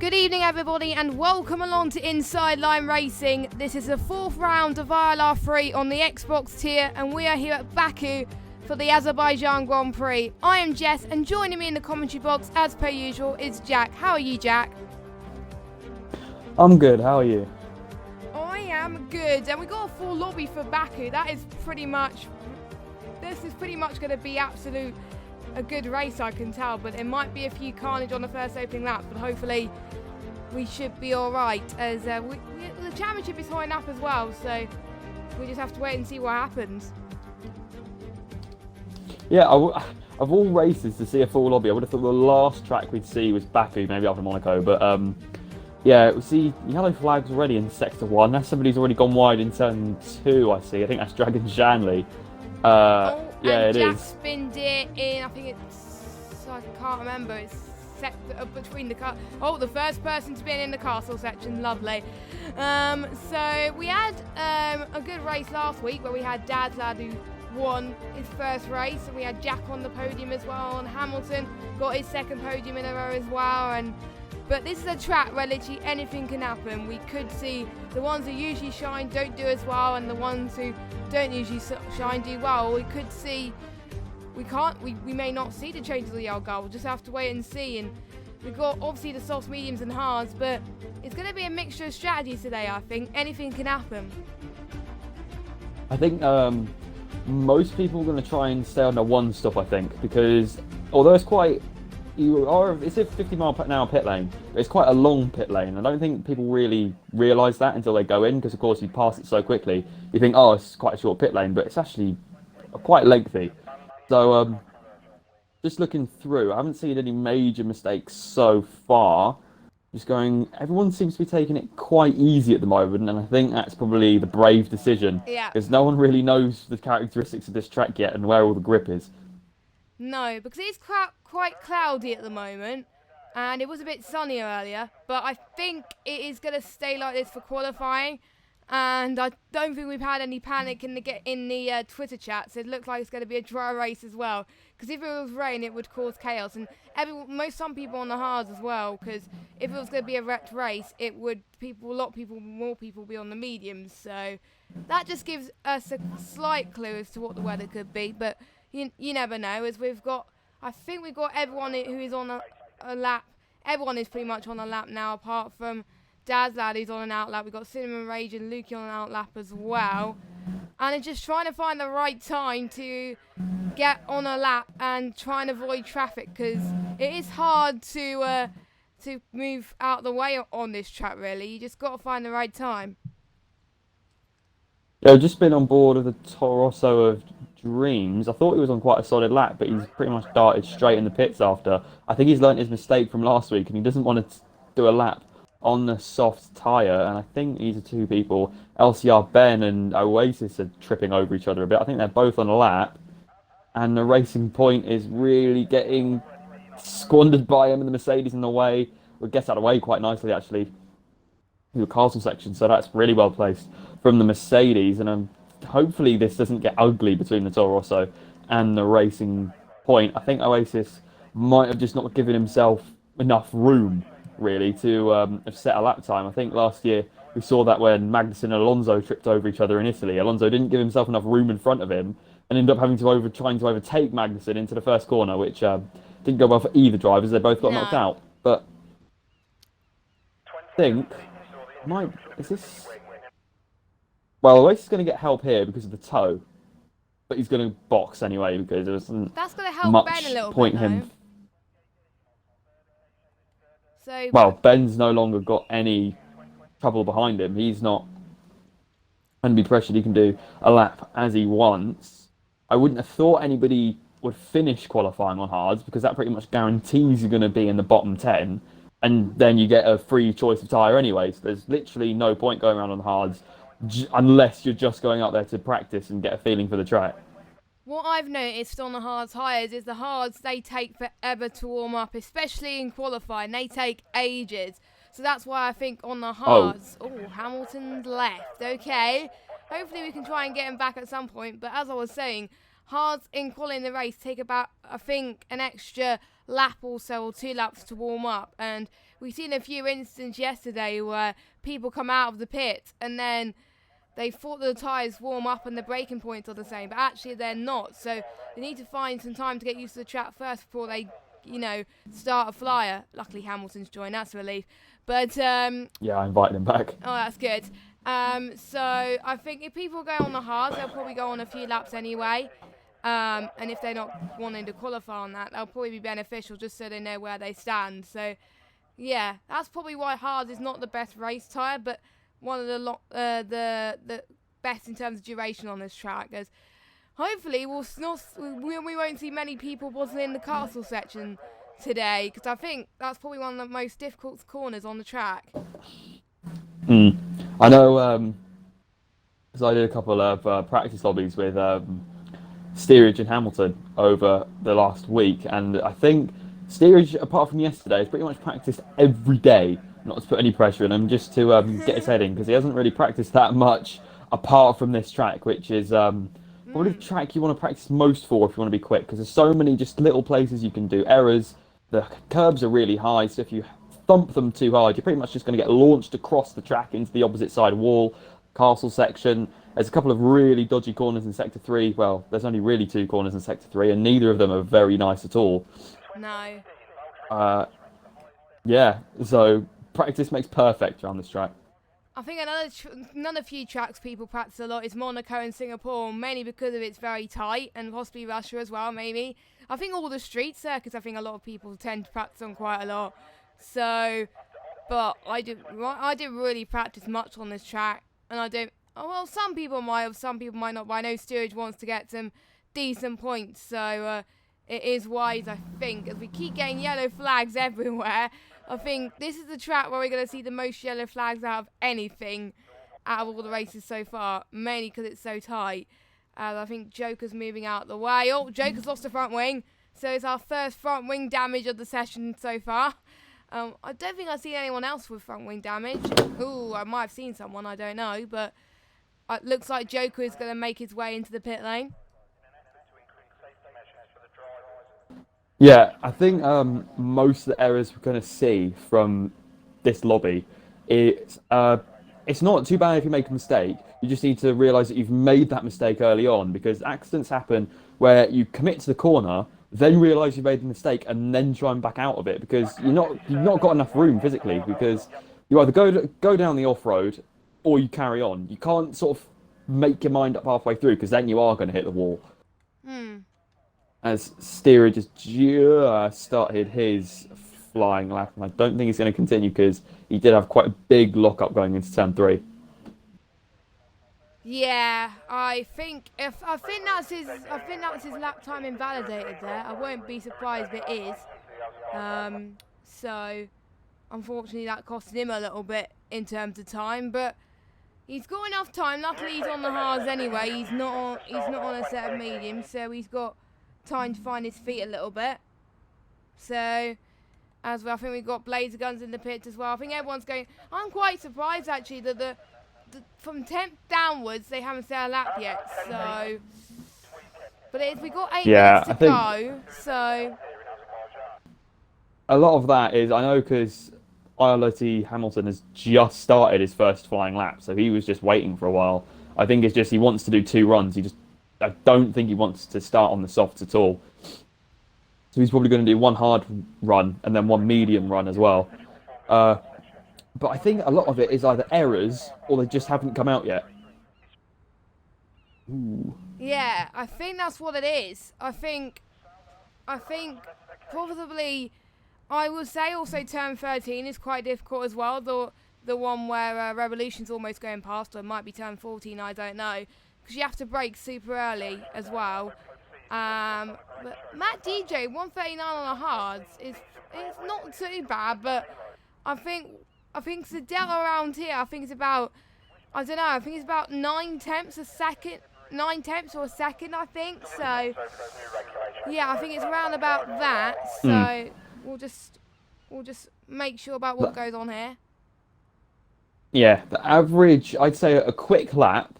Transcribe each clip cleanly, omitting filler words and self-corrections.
Good evening everybody and welcome along to Inside Line Racing. This is the fourth round of ILR3 on the Xbox tier and we are here at Baku for the Azerbaijan Grand Prix. I am Jess and joining me in the commentary box as per usual is Jack. How are you, Jack? I'm good, how are you? I am good, and we got a full lobby for Baku. This is pretty much going to be a good race, I can tell, but there might be a few carnage on the first opening lap, but hopefully we should be alright, as the championship is high up as well, so we just have to wait and see what happens. Yeah, of all races to see a full lobby, I would have thought the last track we'd see was Baku, maybe after Monaco, but yeah, we see yellow flags already in sector 1. That's somebody's already gone wide in turn 2, I see. I think that's Dragon Shanley. Yeah, it Jack is. Spinned it in, I think I can't remember, it's set between the car. Oh, the first person to spin in the castle section, lovely. So we had a good race last week where we had Dad's lad who won his first race, and we had Jack on the podium as well, and Hamilton got his second podium in a row as well. But this is a track where literally anything can happen. We could see the ones who usually shine don't do as well, and the ones who don't usually shine do well. We could see, we may not see the changes of the Algarve. We'll just have to wait and see. And we've got obviously the softs, mediums and hards, but it's going to be a mixture of strategies today, I think. Anything can happen. I think most people are going to try and stay on the one stop, I think, because although it's a 50 mile per hour pit lane, but it's quite a long pit lane. I don't think people really realise that until they go in, because of course you pass it so quickly. You think, oh, it's quite a short pit lane, but it's actually quite lengthy. So just looking through, I haven't seen any major mistakes so far. Everyone seems to be taking it quite easy at the moment, and I think that's probably the brave decision. Yeah. Because no one really knows the characteristics of this track yet and where all the grip is. No, because it's quite cloudy at the moment, and it was a bit sunny earlier, but I think it is going to stay like this for qualifying, and I don't think we've had any panic in the Twitter chats. It looks like it's going to be a dry race as well, because if it was rain it would cause chaos, and some people on the hards as well, because if it was going to be a wrecked race it would more people be on the mediums, so that just gives us a slight clue as to what the weather could be, but you never know, as I think we've got everyone who is on a lap. Everyone is pretty much on a lap now, apart from Dad's lad who's on an out lap. We've got Cinnamon Rage and Lukey on an out lap as well. And it's just trying to find the right time to get on a lap and try and avoid traffic, because it is hard to move out the way on this track, really. You just got to find the right time. Yeah, I've just been on board of the Toro Rosso of Dreams. I thought he was on quite a solid lap, but he's pretty much darted straight in the pits after. I think he's learnt his mistake from last week, and he doesn't want to do a lap on the soft tyre. And I think these are two people, LCR Ben and Oasis, are tripping over each other a bit. I think they're both on a lap, and the Racing Point is really getting squandered by him, and the Mercedes in the way. Well, gets out of the way quite nicely, actually, in the castle section, so that's really well placed from the Mercedes, and hopefully this doesn't get ugly between the Toro Rosso and the Racing Point. I think Oasis might have just not given himself enough room, really, to have set a lap time. I think last year we saw that when Magnussen and Alonso tripped over each other in Italy. Alonso didn't give himself enough room in front of him and ended up having to trying to overtake Magnussen into the first corner, which didn't go well for either drivers. They both got knocked out. But I think well, Oasis is going to get help here because of the toe, but he's going to box anyway because there wasn't That's going to help much Ben a little point bit, him. So, well, Ben's no longer got any trouble behind him. He's not going to be pressured. He can do a lap as he wants. I wouldn't have thought anybody would finish qualifying on hards, because that pretty much guarantees you're going to be in the bottom 10, and then you get a free choice of tyre anyway. So there's literally no point going around on hards unless you're just going out there to practice and get a feeling for the track. What I've noticed on the hard tyres is the hards, they take forever to warm up, especially in qualifying. They take ages. So that's why I think on the hards... Oh, Hamilton's left. Okay. Hopefully we can try and get him back at some point. But as I was saying, hards in qualifying the race take about, I think, an extra lap also or 2 laps to warm up. And we've seen a few instances yesterday where people come out of the pit and then they thought the tyres warm up and the braking points are the same, but actually they're not. So they need to find some time to get used to the track first before they, start a flyer. Luckily Hamilton's joined, that's a relief. But yeah, I invited him back. Oh, that's good. So I think if people go on the hards, they'll probably go on a few laps anyway. And if they're not wanting to qualify on that, they'll probably be beneficial just so they know where they stand. So, yeah, that's probably why hards is not the best race tyre, but one of the best in terms of duration on this track. As hopefully we won't see many people wasn't in the castle section today, because I think that's probably one of the most difficult corners on the track. I know, so I did a couple of practice lobbies with Steerage and Hamilton over the last week, and I think Steerage, apart from yesterday, has pretty much practiced every day, not to put any pressure on him, just to get his head in, because he hasn't really practiced that much apart from this track, which is probably the track you want to practice most for if you want to be quick, because there's so many just little places you can do errors. The curbs are really high, so if you thump them too hard, you're pretty much just going to get launched across the track into the opposite side wall, castle section. There's a couple of really dodgy corners in Sector 3. Well, there's only really 2 corners in Sector 3, and neither of them are very nice at all. No. Yeah, so practice makes perfect around this track. I think another few tracks people practice a lot is Monaco and Singapore, mainly because of it's very tight, and possibly Russia as well, maybe. I think all the street circuits, I think a lot of people tend to practice on quite a lot. So, but I didn't really practice much on this track, and I don't. Oh, well, some people might have, some people might not. But I know Steerage wants to get some decent points, so it is wise, I think, as we keep getting yellow flags everywhere. I think this is the track where we're going to see the most yellow flags out of anything out of all the races so far, mainly because it's so tight. I think Joker's moving out the way. Oh, Joker's lost the front wing, so it's our first front wing damage of the session so far. I don't think I've seen anyone else with front wing damage. Ooh, I might have seen someone, I don't know, but it looks like Joker is going to make his way into the pit lane. Yeah, I think most of the errors we're going to see from this lobby, it's not too bad if you make a mistake. You just need to realise that you've made that mistake early on, because accidents happen where you commit to the corner, then realise you made the mistake, and then try and back out of it, because you've not got enough room physically, because you either go down the off-road or you carry on. You can't sort of make your mind up halfway through, because then you are going to hit the wall. As Steerage has just started his flying lap, and I don't think he's going to continue because he did have quite a big lock-up going into turn 3. Yeah, I think that's his lap time invalidated there. I won't be surprised if it is. So unfortunately that costed him a little bit in terms of time, but he's got enough time. Luckily he's on the hards anyway. He's not on a set of mediums, so he's got time to find his feet a little bit. So as well, I think we've got blazer guns in the pits as well. I think everyone's going. I'm quite surprised actually that the from 10th downwards they haven't set a lap yet. So, but we got 8 minutes to go. So a lot of that is, I know, because ILR3 Hamilton has just started his first flying lap, so he was just waiting for a while. I think it's just he wants to do 2 runs. I don't think he wants to start on the softs at all. So he's probably going to do 1 hard run and then 1 medium run as well. But I think a lot of it is either errors or they just haven't come out yet. Ooh. Yeah, I think that's what it is. I think probably, I would say also turn 13 is quite difficult as well. The one where Revolution's almost going past, or it might be turn 14, I don't know. Because you have to brake super early as well. But Matt DJ 139 on the hards it's not too bad, but I think the delta around here, I think it's about, I don't know, I think it's about 9 tenths or a second, I think. So yeah, I think it's around about that. So we'll just make sure about what goes on here. Yeah, the average, I'd say a quick lap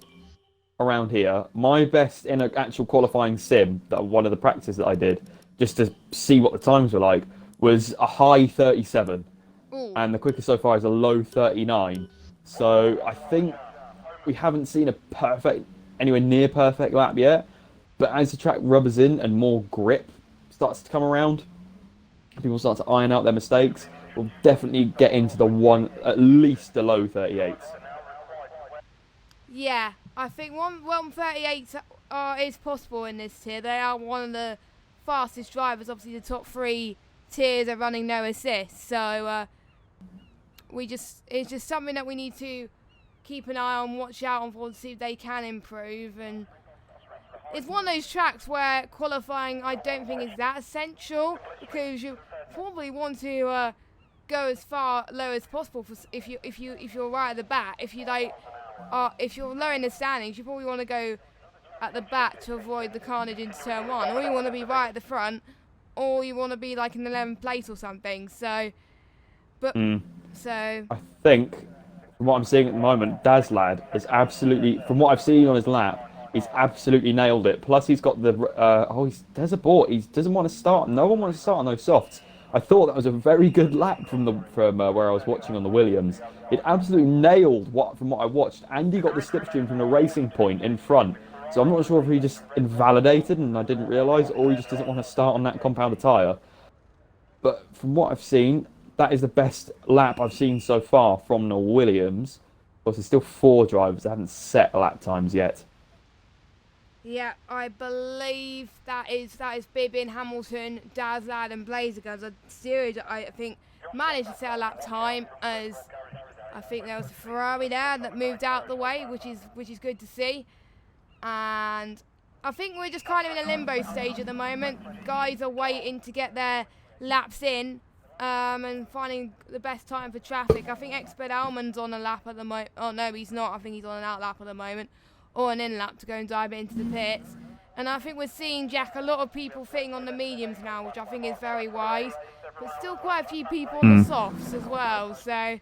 around here, my best in an actual qualifying sim, that one of the practices that I did just to see what the times were like, was a high 37, Ooh. and the quickest so far is a low 39. So I think we haven't seen a perfect, anywhere near perfect lap yet. But as the track rubbers in and more grip starts to come around, people start to iron out their mistakes, we'll definitely get into the one, at least the low 38s. Yeah, I think 138 is possible in this tier. They are one of the fastest drivers. Obviously, the top 3 tiers are running no assists. So it's just something that we need to keep an eye on, watch out on for to see if they can improve. And it's one of those tracks where qualifying I don't think is that essential, because you probably want to go as far low as possible if you're right at the back. If you're low in the standings, you probably want to go at the back to avoid the carnage into turn 1, or you want to be right at the front, or you want to be like in 11th place or something. So, I think, from what I'm seeing at the moment, Dazlad is absolutely, from what I've seen on his lap, he's absolutely nailed it. Plus, he's got the there's a board. He doesn't want to start. No one wants to start on those softs. I thought that was a very good lap from where I was watching on the Williams. It absolutely nailed from what I watched, and he got the slipstream from the racing point in front. So I'm not sure if he just invalidated and I didn't realise, or he just doesn't want to start on that compounded tyre. But from what I've seen, that is the best lap I've seen so far from the Williams. Of course, there's still 4 drivers that haven't set lap times yet. Yeah, I believe that is Bibbin, Hamilton, Dazlad and Blazerguns. A series that I think managed to set a lap time, as I think there was a Ferrari there that moved out the way, which is good to see. And I think we're just kind of in a limbo stage at the moment. Guys are waiting to get their laps in and finding the best time for traffic. I think XB1's on a lap at the moment. Oh no, he's not. I think he's on an out lap at the moment, or an in lap to go and dive it into the pits. And I think we're seeing, Jack, a lot of people fitting on the mediums now, which I think is very wise. But still quite a few people on the softs as well. So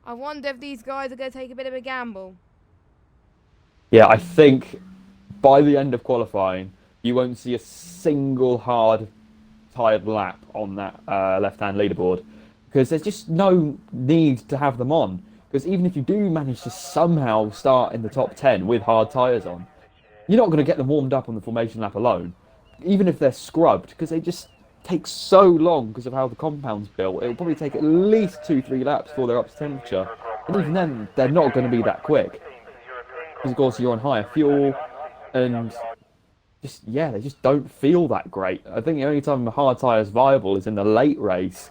I wonder if these guys are going to take a bit of a gamble. Yeah, I think by the end of qualifying, you won't see a single hard tired lap on that left-hand leaderboard, because there's just no need to have them on. Because even if you do manage to somehow start in the top 10 with hard tyres on, you're not going to get them warmed up on the formation lap alone, even if they're scrubbed, because they just take so long because of how the compound's built. It'll probably take at least 2-3 laps before they're up to temperature, and even then they're not going to be that quick, because of course you're on higher fuel, and they just don't feel that great. I think the only time a hard tyre is viable is in the late race,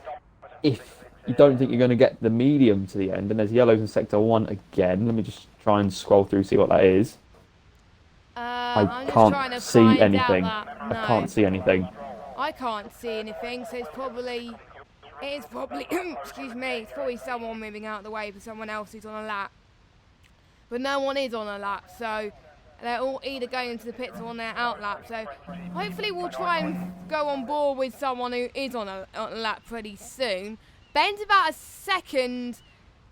if you don't think you're going to get the medium to the end. And there's yellows in sector 1 again. Let me just try and scroll through, see what that is. I can't see anything. I can't see anything. I can't see anything, so it's probably excuse me, it's probably someone moving out of the way for someone else who's on a lap. But no one is on a lap, so they're all either going into the pits or on their out lap. So hopefully we'll try and go on board with someone who is on a lap pretty soon. Ben's about a second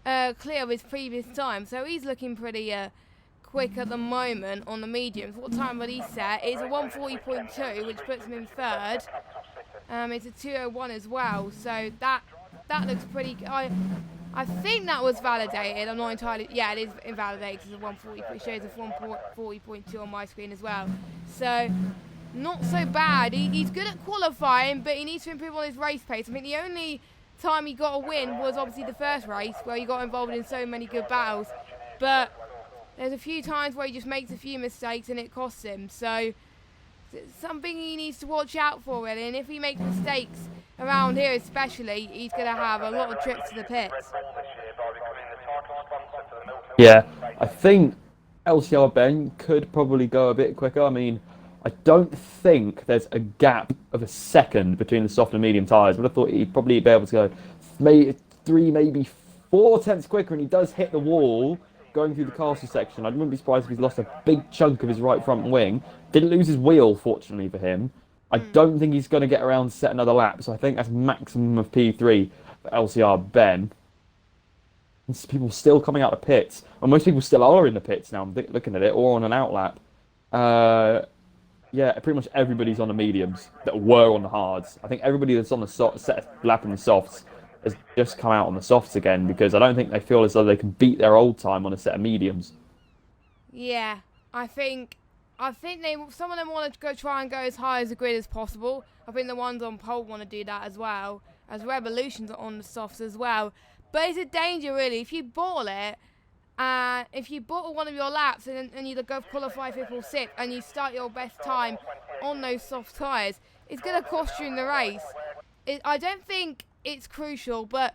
clear of his previous time, so he's looking pretty quick at the moment on the mediums. What time would he set? It's a 140.2, which puts him in third. It's a 201 as well, so that looks pretty good. I think that was validated. I'm not entirely... Yeah, it is invalidated. It's a 140. It shows a 140.2 on my screen as well. So, not so bad. He's good at qualifying, but he needs to improve on his race pace. I think the only time he got a win was obviously the first race, where he got involved in so many good battles. But there's a few times where he just makes a few mistakes and it costs him. So, it's something he needs to watch out for, really. And if he makes mistakes around here especially, he's going to have a lot of trips to the pits. Yeah, I think LCR Ben could probably go a bit quicker. I mean, I don't think there's a gap of a second between the soft and medium tyres, but I thought he'd probably be able to go maybe 3, maybe 4 tenths quicker, and he does hit the wall going through the castle section. I wouldn't be surprised if he's lost a big chunk of his right front wing. Didn't lose his wheel, fortunately for him. I don't think he's going to get around to set another lap, so I think that's maximum of P3 for LCR Ben. There's people still coming out of pits, and most people still are in the pits now. I'm looking at it, or on an out lap. yeah, pretty much everybody's on the mediums that were on the hards. I think everybody that's on the set lap in the softs has just come out on the softs again because I don't think they feel as though they can beat their old time on a set of mediums. Yeah, I think some of them want to try and go as high as the grid as possible. I think the ones on pole want to do that as well, as Revolution's on the softs as well. But it's a danger really if you ball it. If you bottle one of your laps and you go qualify 5th or 6th and you start your best time on those soft tyres, it's going to cost you in the race. I don't think it's crucial, but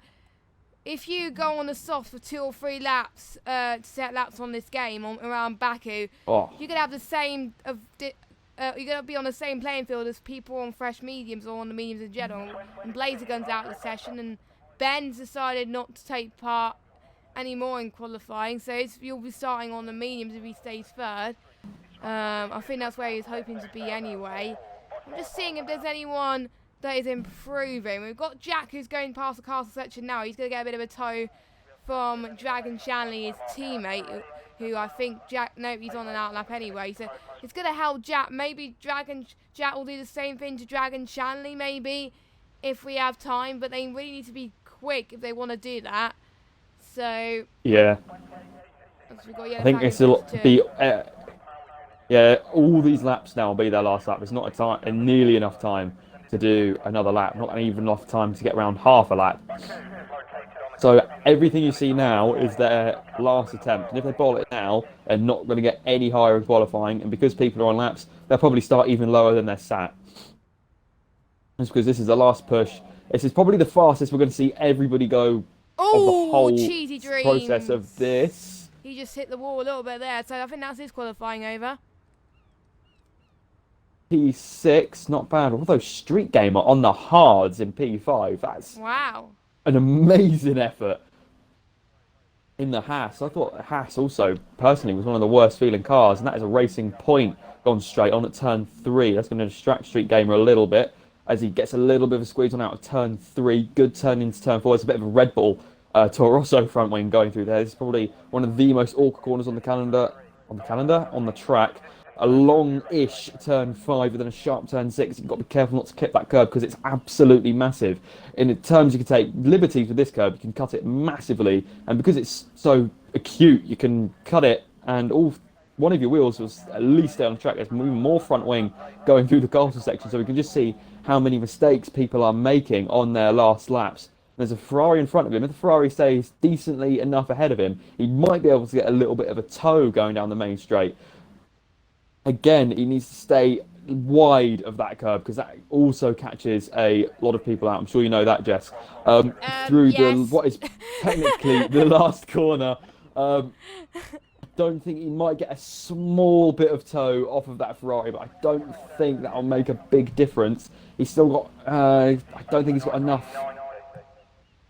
if you go on the soft for 2 or 3 laps, set laps on this game around Baku, you're going to have the same. You're going to be on the same playing field as people on fresh mediums or on the mediums in general. And Blazergun's out of the session, and Ben's decided not to take part anymore in qualifying, so you'll be starting on the mediums if he stays third. I think that's where he's hoping to be anyway. I'm just seeing if there's anyone that is improving. We've got Jack who's going past the castle section now. He's going to get a bit of a tow from Dragon Shanley, his teammate, who I think he's on an outlap anyway, so it's going to help Jack. Maybe Jack will do the same thing to Dragon Shanley maybe if we have time, but they really need to be quick if they want to do that. So yeah, I think it's all these laps now will be their last lap. It's not nearly enough time to do another lap, not even enough time to get around half a lap. So everything you see now is their last attempt, and if they bowl it now, they're not going to get any higher in qualifying, and because people are on laps, they'll probably start even lower than they're sat. It's because this is the last push. This is probably the fastest we're going to see everybody go of the whole cheesy dreams. Process of this. He just hit the wall a little bit there, so I think that's his qualifying over. P6, not bad. Although Street Gamer on the hards in P5, that's wow, an amazing effort. In the Haas, I thought the Haas also, personally, was one of the worst feeling cars, and that is a Racing Point gone straight on at turn 3. That's going to distract Street Gamer a little bit as he gets a little bit of a squeeze on out of turn 3. Good turn into turn 4. It's a bit of a Red Bull Toro front wing going through there. This is probably one of the most awkward corners on the track. A long-ish turn 5 and then a sharp turn 6. You've got to be careful not to clip that curb because it's absolutely massive. In terms, you can take liberties with this curb. You can cut it massively, and because it's so acute, you can cut it, and one of your wheels was at least stay on the track. There's even more front wing going through the castle section, so we can just see how many mistakes people are making on their last laps. There's a Ferrari in front of him. If the Ferrari stays decently enough ahead of him, he might be able to get a little bit of a tow going down the main straight. Again, he needs to stay wide of that curb because that also catches a lot of people out. I'm sure you know that, Jess. Through what is technically the last corner. Don't think he might get a small bit of tow off of that Ferrari, but I don't think that'll make a big difference. He's still got, I don't think he's got enough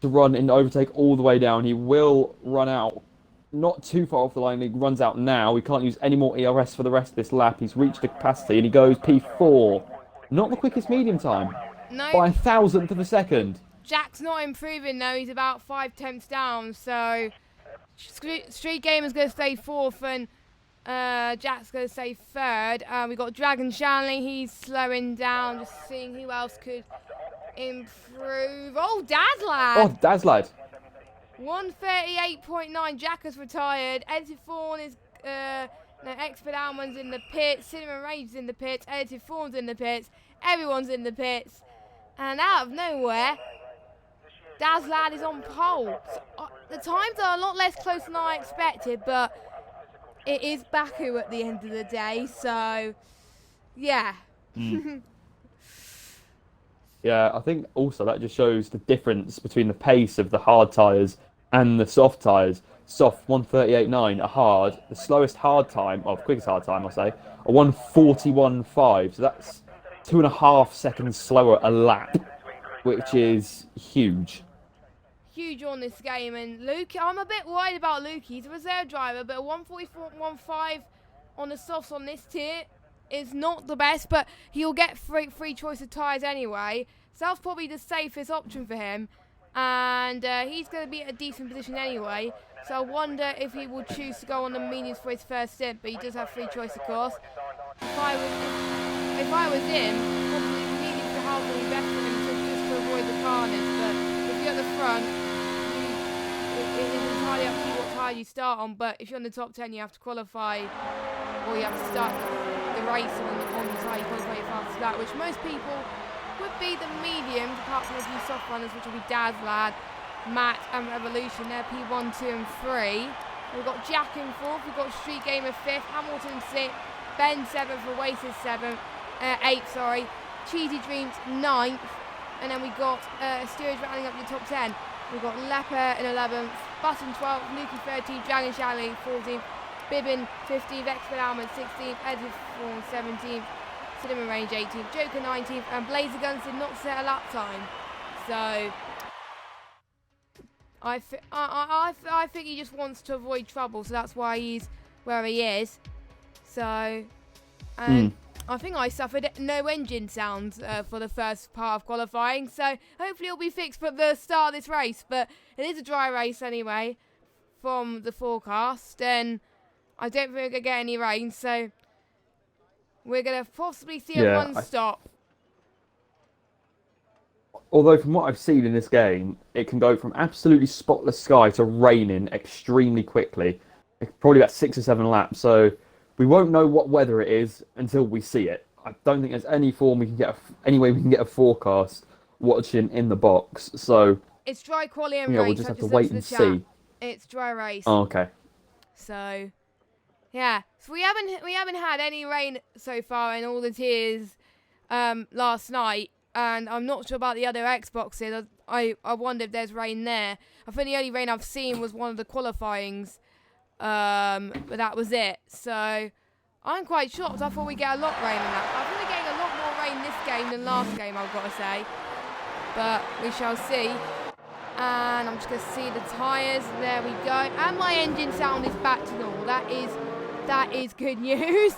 to run and overtake all the way down. He will run out not too far off the line. He runs out now. We can't use any more ERS for the rest of this lap. He's reached the capacity and he goes P4. Not the quickest medium time. No. By 1,000th of a second. Jack's not improving though. He's about 5 tenths down, so Street Gamer's going to stay 4th and Jack's going to stay 3rd. We've got Dragon Shanley. He's slowing down, just seeing who else could improve. Oh, Dazlad! Oh, Dazlad. 138.9. Jack has retired. Edited Fawn is XB1's in the pits. Cinnamon Rage is in the pits. Edited Fawn's in the pits. Everyone's in the pits. And out of nowhere, Dazlad is on pole. So, the times are a lot less close than I expected, but it is Baku at the end of the day, so yeah. Yeah, I think also that just shows the difference between the pace of the hard tyres and the soft tyres. Soft 138.9, a hard, the slowest hard time, or quickest hard time, I'll say, a 141.5. So that's 2.5 seconds slower a lap, which is huge. Huge on this game, and Luke, I'm a bit worried about Luke. He's a reserve driver, but a 144.15 on the softs on this tier is not the best, but he'll get free choice of tyres anyway, so that's probably the safest option for him, and he's going to be at a decent position anyway, so I wonder if he will choose to go on the mediums for his first stint, but he does have free choice, of course. If I was if I was him, probably needed to help me better him just to avoid the carnage. But if you're at the front, it is entirely up to you what tire you start on. But if you're in the top 10, you have to qualify, or you have to start the race on the tire you qualify your fastest lap, which most people would be the mediums, apart from a few soft runners, which will be Dad's Lad, Matt and Revolution. They're P1, 2 and 3. We've got Jack in 4th, we've got Street Gamer 5th, Hamilton 6th, Ben 7th, Oasis 8th, sorry, Cheesy Dreams 9th, and then we got Steerage rounding up the top 10. We've got Leper in 11th, Button 12th, Nuki 13th, Dragon Shally 14th, Bibbin 15th, XB1 16th, Edith 17th, Cinnamon Range 18th, Joker 19th, and Blazer Guns did not set a lap time. So I think he just wants to avoid trouble, so that's why he's where he is. So, and I think I suffered no engine sounds for the first part of qualifying, so hopefully it'll be fixed for the start of this race. But it is a dry race anyway, from the forecast, and I don't think we're going to get any rain, so we're going to possibly see a one-stop. Although from what I've seen in this game, it can go from absolutely spotless sky to raining extremely quickly. Probably about 6 or 7 laps. So we won't know what weather it is until we see it. I don't think there's any form we can get, any way we can get a forecast watching in the box. So it's dry quali and race. We'll just have to wait and see. It's dry race. Oh, okay. So yeah, so we haven't had any rain so far in all the tiers last night. And I'm not sure about the other Xboxes. I wonder if there's rain there. I think the only rain I've seen was one of the qualifyings. But that was it. So I'm quite shocked. I thought we'd get a lot of rain in that. I think we're getting a lot more rain this game than last game, I've got to say. But we shall see. And I'm just going to see the tyres. There we go. And my engine sound is back to normal. That is good news.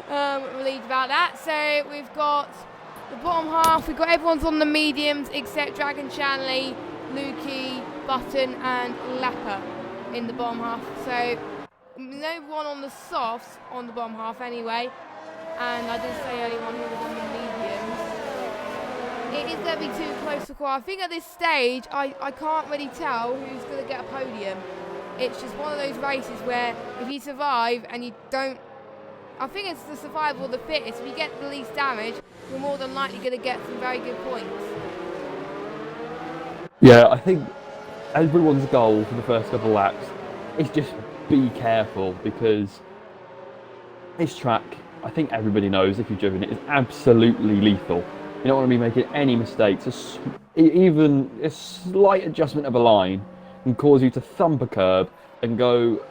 Relieved about that. So we've got the bottom half, we've got everyone's on the mediums except Dragon Shanley, Lukey, Button and Leper in the bottom half. So no one on the softs on the bottom half anyway. And I did say earlier on who was on the mediums. It is going to be too close to call. I think at this stage I can't really tell who's going to get a podium. It's just one of those races where if you survive and you don't, I think it's the survival of the fittest. If you get the least damage, you're more than likely going to get some very good points. Yeah, I think everyone's goal for the first couple of laps is just be careful, because this track, I think everybody knows if you've driven it, is absolutely lethal. You don't want to be making any mistakes. Even a slight adjustment of a line can cause you to thump a curb and go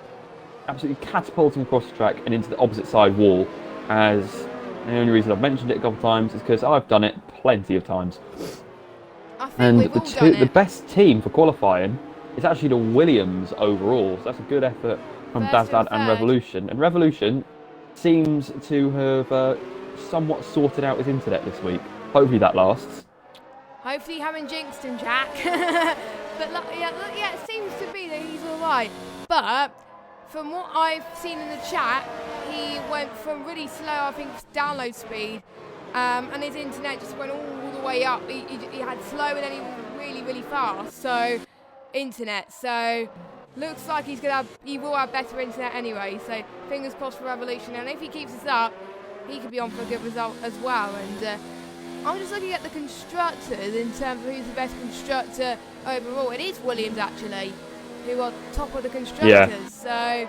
absolutely catapulting across the track and into the opposite side wall. As the only reason I've mentioned it a couple of times is because I've done it plenty of times. I think we've all done it. The best team for qualifying is actually the Williams overall. So that's a good effort from Dazdad and Revolution. And Revolution seems to have somewhat sorted out his internet this week. Hopefully that lasts. Hopefully you haven't jinxed him, Jack. But yeah, it seems to be that he's all right. But from what I've seen in the chat, he went from really slow, I think, download speed, and his internet just went all the way up. He had slow and then he was really, really fast. So, internet. So, looks like he will have better internet anyway. So, fingers crossed for Revolution. And if he keeps this up, he could be on for a good result as well. And I'm just looking at the constructors in terms of who's the best constructor overall. It is Williams, actually, who are top of the constructors. Yeah. So,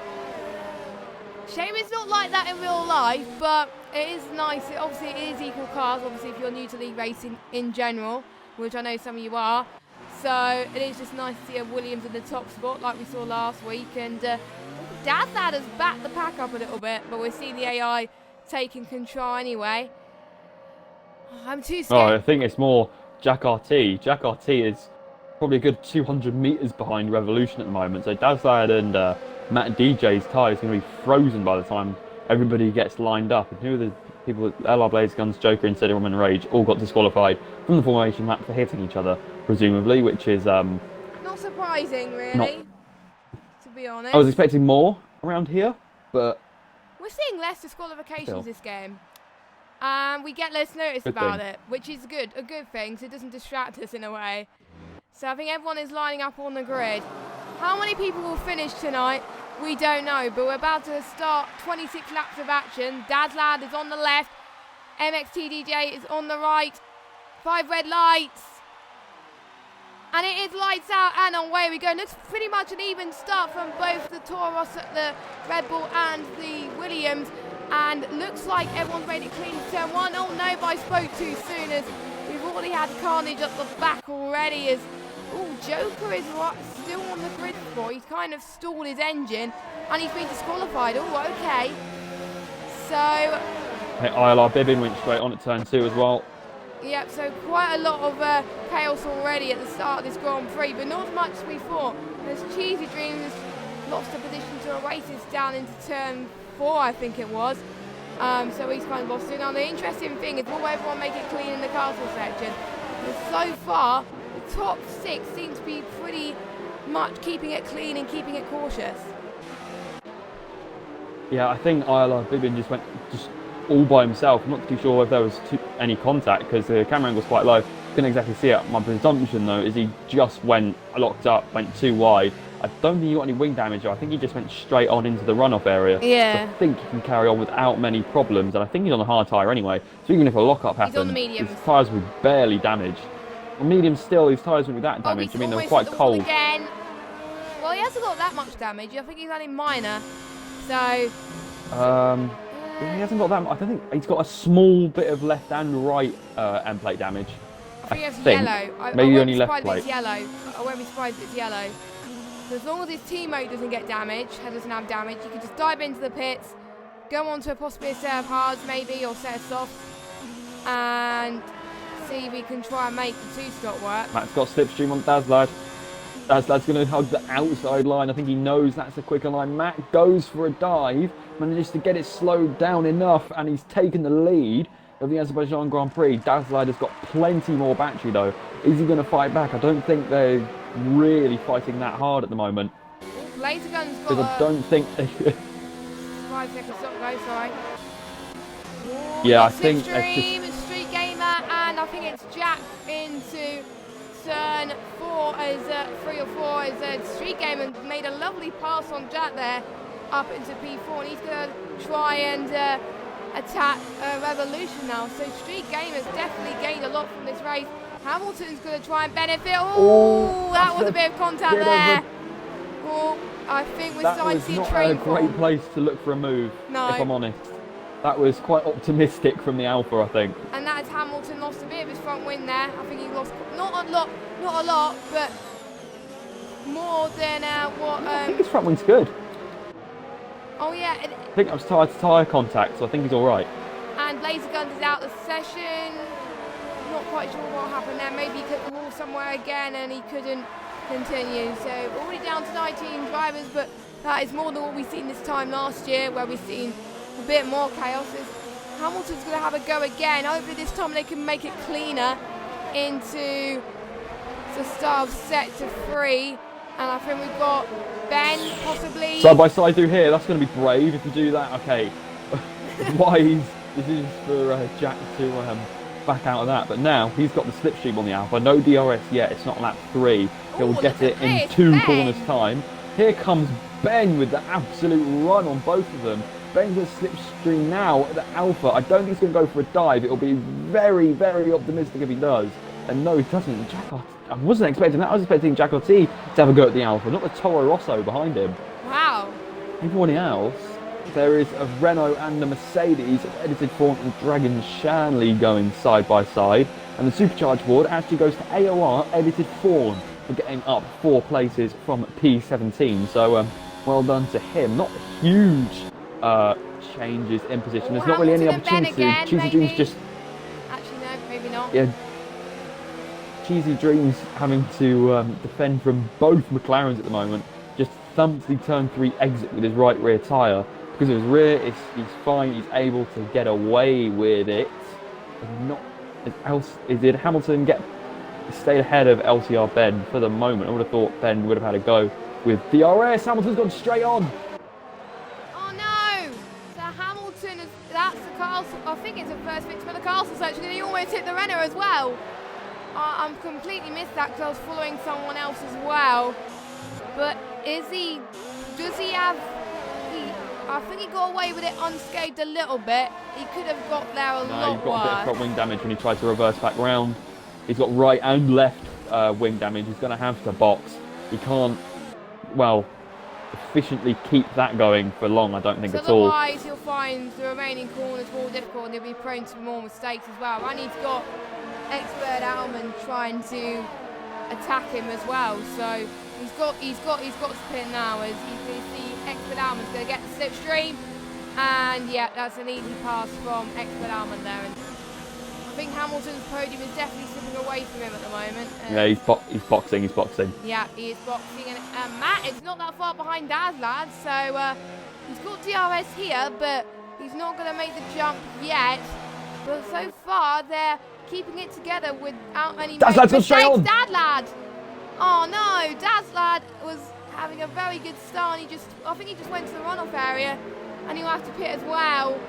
shame it's not like that in real life, but it is nice. Obviously, it is equal cars, obviously, if you're new to league racing in general, which I know some of you are. So, it is just nice to see a Williams in the top spot like we saw last week. And Dazdad has backed the pack up a little bit, but we're seeing the AI taking control anyway. I'm too scared. Oh, I think it's more Jack RT. Jack RT is probably a good 200 metres behind Revolution at the moment. So Dazdad and Matt DJ's tyre is going to be frozen by the time everybody gets lined up. And who are the people, LR Blaze Guns, Joker and Cinnamon Rage, all got disqualified from the formation lap for hitting each other, presumably, which is not surprising, really, to be honest. I was expecting more around here, but we're seeing less disqualifications this game. and we get less notice Good about thing. it, which is a good thing, so it doesn't distract us in a way. So I think everyone is lining up on the grid. How many people will finish tonight? We don't know, but we're about to start 26 laps of action. Dadlad is on the left, MXTDJ is on the right, 5 red lights. And it is lights out and away we go. Looks pretty much an even start from both the Toro Rosso, the Red Bull and the Williams. And looks like everyone's made it clean to turn 1. Oh no, but I spoke too soon as we've already had carnage at the back already. As Joker is still on the grid spot. He's kind of stalled his engine and he's been disqualified. Oh, okay. So... Hey, ILR Bibbin went straight on at turn 2 as well. Yep, so quite a lot of chaos already at the start of this Grand Prix, but not as much as we thought. As Cheesy Dreams lost a position to Oasis down into turn 4, I think it was. So he's kind of lost it. Now the interesting thing is, will everyone make it clean in the castle section? Because so far, the top 6 seem to be pretty much keeping it clean and keeping it cautious. Yeah, I think ILR Bibbin just went all by himself. I'm not too sure if there was any contact because the camera angle was quite low. Couldn't exactly see it. My presumption though is he just went locked up, went too wide. I don't think he got any wing damage. I think he just went straight on into the runoff area. Yeah. So I think he can carry on without many problems, and I think he's on a hard tyre anyway. So even if a lock-up happened, his tyres would be barely damaged. On medium still, his tyres wouldn't be that damaged. I mean, they were quite cold. Again. Well, he hasn't got that much damage. I think he's only minor. So. Yeah, he hasn't got that much. I don't think he's got a small bit of left and right end plate damage. I think it's yellow. Maybe only left plate. It's yellow. I won't be surprised if it's yellow. So as long as his team mode doesn't get damaged, doesn't have damage, you can just dive into the pits, go on to possibly a set of hards maybe, or set of softs, and see if we can try and make the 2-stop work. Matt's got slipstream on Dadlad. Dadlad's going to hug the outside line. I think he knows that's a quicker line. Matt goes for a dive, manages to get it slowed down enough, and he's taken the lead of the Azerbaijan Grand Prix. Dadlad has got plenty more battery though. Is he going to fight back? I don't think they're really fighting that hard at the moment. Laser Gun's got because I don't think they 5 seconds stop go, sorry. Yeah, I think it's Street Gamer, and I think it's Jack into turn 4 as 3 or 4 as Street Gamer made a lovely pass on Jack there up into P4, and he's going to try and attack Revolution now. So Street Gamer's definitely gained a lot from this race. Hamilton's going to try and benefit. Oh, that was a bit of contact there. Oh, I think we're starting to see a train. That was not a great place to look for a move, no. if I'm honest. That was quite optimistic from the Alpha, I think. And that is Hamilton lost a bit of his front wing there. I think he lost not a lot, but more than what. I think his front wing's good. Oh yeah. I think that was tyre contact, so I think he's all right. And Laser Guns is out of the session. Not quite sure what happened there. Maybe he hit the wall somewhere again and he couldn't continue. So we're already down to 19 drivers, but that is more than what we've seen this time last year, where we've seen a bit more chaos. Hamilton's going to have a go again. Hopefully this time they can make it cleaner into the start of sector 3. And I think we've got Ben possibly. Side by side through here. That's going to be brave if you do that. Okay. Wise decisions for Jack to back out of that. But now he's got the slipstream on the Alpha. No DRS yet. It's not lap 3. He'll get it in 2 corners time. Here comes Ben with the absolute run on both of them. Ben's going to slipstream now at the Alpha. I don't think he's going to go for a dive. It'll be very, very optimistic if he does. And no, he doesn't. I wasn't expecting that. I was expecting Jack Ortiz to have a go at the Alpha, not the Toro Rosso behind him. Wow. Everybody else, there is a Renault and a Mercedes, edited form, and Dragon Shanley going side by side. And the supercharged board actually goes to AOR, edited form, for getting up 4 places from P17. So well done to him. Not huge changes in position. There's not really any opportunity. Cheesy Dreams just. Actually, no, maybe not. Yeah. Cheesy Dreams having to defend from both McLarens at the moment. Just thumped the turn 3 exit with his right rear tyre. Because of his rear, he's fine. He's able to get away with it. Did Hamilton stayed ahead of LCR Ben for the moment? I would have thought Ben would have had a go with DRS. Hamilton's gone straight on. Oh no! So Hamilton that's the castle. I think it's a first victim of the castle search, and he almost hit the Renner as well. I'm completely missed that because I was following someone else as well. But does he have, I think he got away with it unscathed a little bit. He could have got there a lot you've got a bit of worse. front wing damage when he tried to reverse back round. He's got right and left wing damage. He's going to have to box. He can't, well, efficiently keep that going for long, I don't think at all. Otherwise, he'll find the remaining corners more difficult and he'll be prone to more mistakes as well. And he's got Expert Almond trying to attack him as well. So he's got to pin now, as you can see. Expert Almond's going to get the slipstream, and yeah, that's an easy pass from Expert Almond there. And I think Hamilton's podium is definitely slipping away from him at the moment. Yeah, he's boxing. Yeah, he is boxing, and Matt is not that far behind Daz, lads. So he's got DRS here, but he's not going to make the jump yet. But so far, they're keeping it together without any mistakes. Dad lad! Oh no, Daz lad was having a very good start. And I think he just went to the runoff area, and he'll have to pit as well.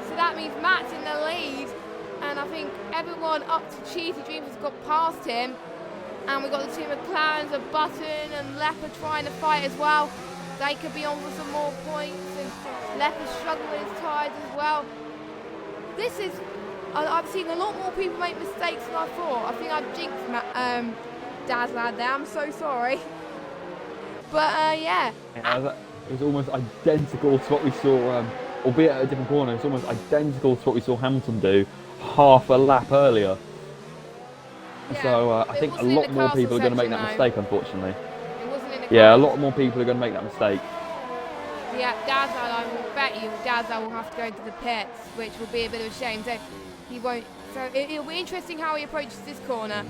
So that means Matt's in the lead. And I think everyone up to Cheesy Dreams has got past him. And we've got the two McLarens of Button and Leopard trying to fight as well. They could be on for some more points. And Leopard's struggling with his tyres as well. I've seen a lot more people make mistakes than I thought. I think I've jinxed Daz lad there. I'm so sorry. But yeah. It was almost identical to what we saw, albeit at a different corner. It's almost identical to what we saw Hamilton do half a lap earlier. Yeah, so I think a lot more people are going to make that mistake, unfortunately. It wasn't in the Yeah, a lot more people are going to make that mistake. Yeah, Dazza, I will bet you, Dazza will have to go to the pits, which will be a bit of a shame. So he won't. So it'll be interesting how he approaches this corner.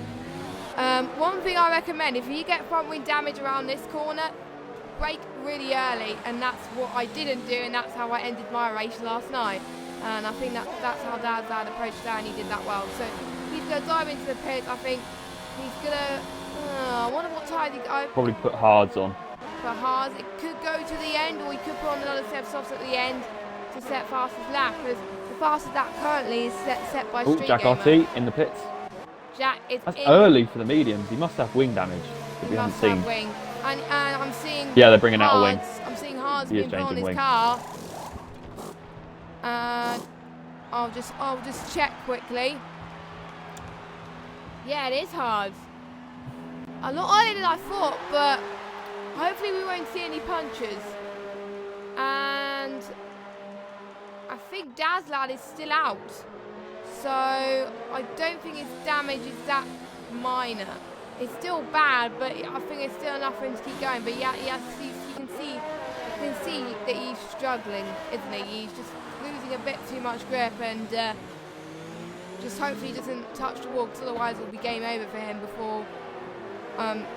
One thing I recommend, if you get front wing damage around this corner, brake really early, and that's what I didn't do, and that's how I ended my race last night. And I think that's how Dazza approached that, and he did that well. So he's going to dive into the pits. I think he's going to. I wonder what tyre he. Probably put hards on. For hards, it could go to the end, or he could put on another set of softs at the end to set fastest lap. Because the fastest lap currently is set by Street Jack Gamer. RT in the pits. Jack is That's early for the mediums. He must have wing damage that we haven't seen. Wing. And I'm seeing. Yeah, they're bringing out a wing. I'm seeing hards being put on his car. I'll just check quickly. Yeah, it is hard. A lot earlier than I thought, but hopefully we won't see any punches. And I think Dazlad is still out, so I don't think his damage is that minor. It's still bad, but I think it's still enough for him to keep going. But yeah, you can see that he's struggling, isn't he? He's just losing a bit too much grip, and just hopefully he doesn't touch the wall, because otherwise it'll be game over for him before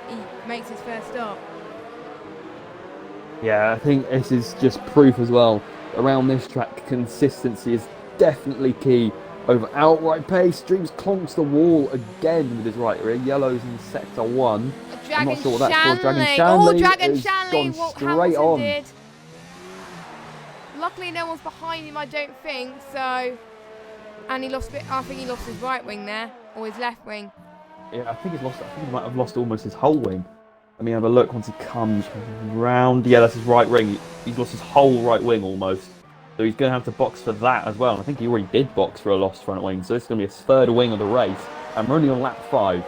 he makes his first stop. Yeah, I think this is just proof as well. Around this track, consistency is definitely key. Over outright pace, Dreams clonks the wall again with his right rear. Yellow's in sector 1. I'm not sure what that's for. Dragon Shanley has gone straight on. Did. Luckily, no one's behind him, I don't think. So, and he lost. I think he lost his right wing there, or his left wing. Yeah, I think he might have lost almost his whole wing. Let me have a look once he comes round. Yeah, that's his right wing. He's lost his whole right wing almost. So he's going to have to box for that as well. And I think he already did box for a lost front wing. So this is going to be his third wing of the race. And we're only on lap 5.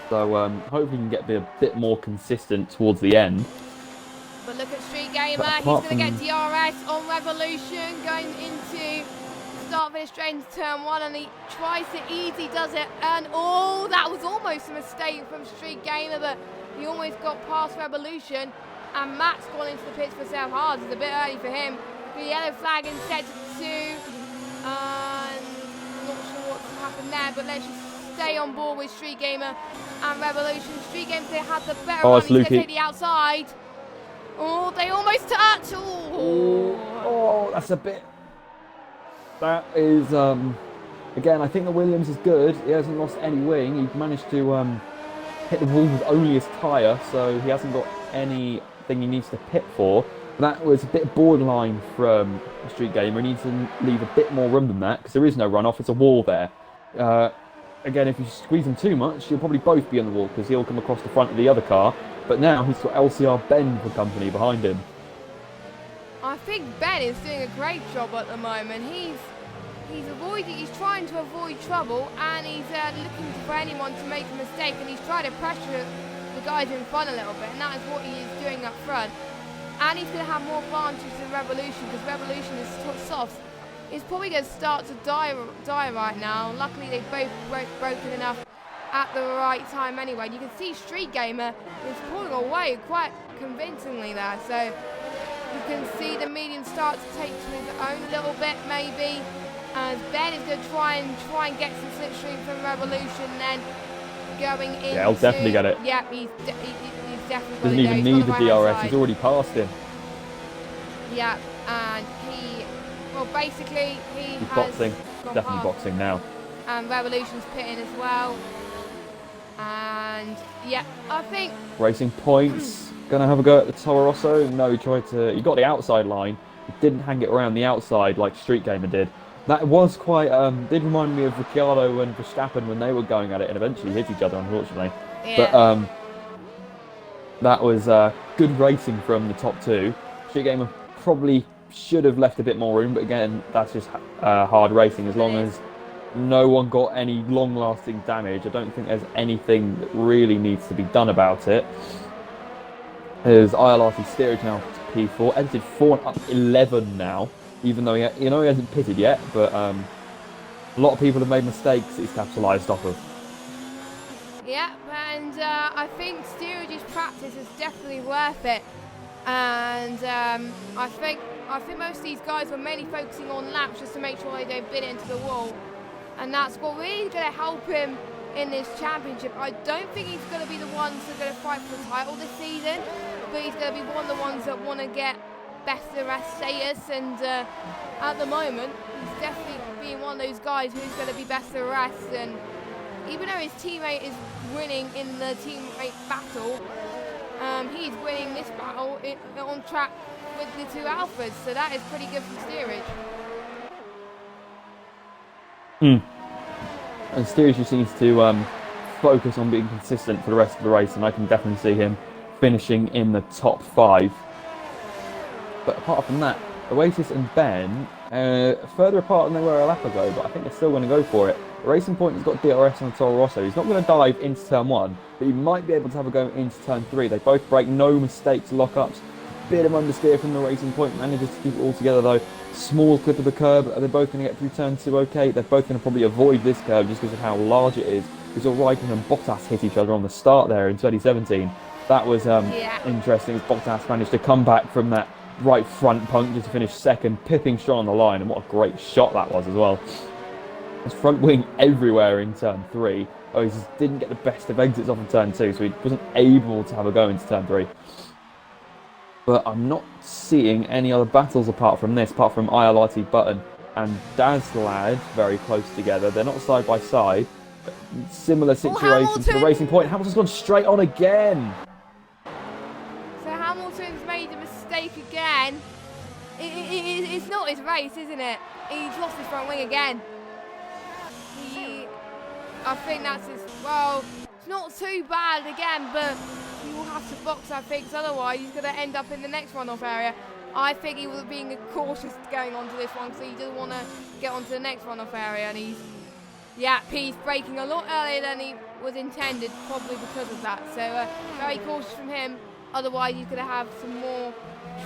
So hopefully he can get a bit more consistent towards the end. But look at Street Gamer. He's going to get DRS on Revolution going into start-finish straight into turn 1. And he tries to easy, does it. And oh, that was almost a mistake from Street Gamer. But he almost got past Revolution. And Matt's gone into the pits for South Hard. It's a bit early for him. The yellow flag in sector 2. I'm not sure what's happened there, but let's just stay on board with Street Gamer and Revolution. Street Gamer, they had the better one. He's going to take the outside. Oh, they almost touch. Oh, that's a bit. That is, again, I think the Williams is good. He hasn't lost any wing. He managed to hit the wall with only his tyre, so he hasn't got anything he needs to pit for. That was a bit borderline from a Street Gamer. He needs to leave a bit more room than that because there is no runoff. It's a wall there. Again, if you squeeze him too much, you'll probably both be on the wall because he'll come across the front of the other car. But now he's got LCR Ben for company behind him. I think Ben is doing a great job at the moment. He's trying to avoid trouble, and he's looking for anyone to make a mistake, and he's trying to pressure the guys in front a little bit, and that is what he is doing up front. And he's going to have more advantage than Revolution, because Revolution is soft. It's probably going to start to die right now. Luckily, they've both broken enough at the right time anyway. And you can see Street Gamer is pulling away quite convincingly there. So you can see the medium start to take to his own a little bit, maybe. And Ben is going to try and get some slipstream from Revolution, then going into... Yeah, he'll definitely get it. Yeah, he's definitely doesn't even need the DRS. He's already passed him. Yeah, and basically he's boxing. Definitely boxing now. And Revolution's pitting as well. And yeah, I think Racing Point's gonna have a go at the Toro Rosso. No, he got the outside line. He didn't hang it around the outside like Street Gamer did. That was quite did remind me of Ricciardo and Verstappen when they were going at it and eventually hit each other, unfortunately. Yeah. But that was good racing from the top two. Street Gamer probably should have left a bit more room, but again, that's just hard racing. As long as no one got any long-lasting damage, I don't think there's anything that really needs to be done about it. There's ILR3 steerage now to P4, edited 4 and up 11 now, even though he hasn't pitted yet, but a lot of people have made mistakes that he's capitalised off of. Yeah, and I think steerage's practice is definitely worth it. And I think most of these guys were mainly focusing on laps just to make sure they don't bid into the wall. And that's what really going to help him in this championship. I don't think he's going to be the ones that are going to fight for the title this season, but he's going to be one of the ones that want to get best of the rest status. And at the moment, he's definitely being one of those guys who's going to be best of the rest. And even though his teammate is winning in the teammate battle, he's winning this battle on track with the two alphas, so that is pretty good from steerage. And steerage just needs to focus on being consistent for the rest of the race, and I can definitely see him finishing in the top 5. But apart from that, Oasis and Ben further apart than they were a lap ago, but I think they're still going to go for it. Racing Point has got DRS on the Toro Rosso. He's not going to dive into turn 1, but he might be able to have a go into turn 3. They both break, no mistakes, lockups. Bit of understeer from the Racing Point, manages to keep it all together though. Small clip of the curb. Are they both going to get through turn 2 okay? They're both going to probably avoid this curb just because of how large it is. Because Raikkonen and Bottas hit each other on the start there in 2017. That was interesting as Bottas managed to come back from that right front puncture to finish second, pipping strong on the line, and what a great shot that was as well. His front wing everywhere in turn 3. Oh, he just didn't get the best of exits off of turn 2, so he wasn't able to have a go into turn 3. But I'm not seeing any other battles apart from this, apart from ILR3 Button and Dazlad very close together. They're not side by side. Similar situation to the Racing Point. Hamilton's gone straight on again. So Hamilton's made a mistake again. It's not his race, isn't it? He's lost his front wing again. I think that's his... Well, it's not too bad again, but he will have to box, I think, so otherwise he's going to end up in the next runoff area. I think he was being cautious going onto this one, so he doesn't want to get onto the next runoff area, and he's braking a lot earlier than he was intended, probably because of that. So very cautious from him, otherwise he's going to have some more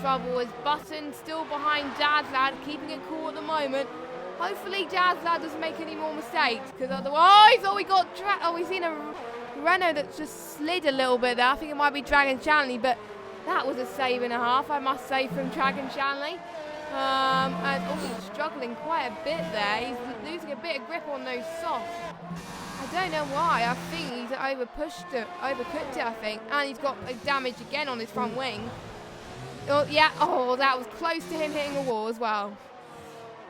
trouble as Button still behind Dazlad, keeping it cool at the moment. Hopefully Dazlad doesn't make any more mistakes, because otherwise, we've seen a Renault that just slid a little bit there. I think it might be Dragon Shanley, but that was a save and a half, I must say, from Dragon Shanley. And also struggling quite a bit there. He's losing a bit of grip on those softs. I don't know why. I think he's overcooked it, I think. And he's got damage again on his front wing. Oh, yeah. Oh, that was close to him hitting a wall as well.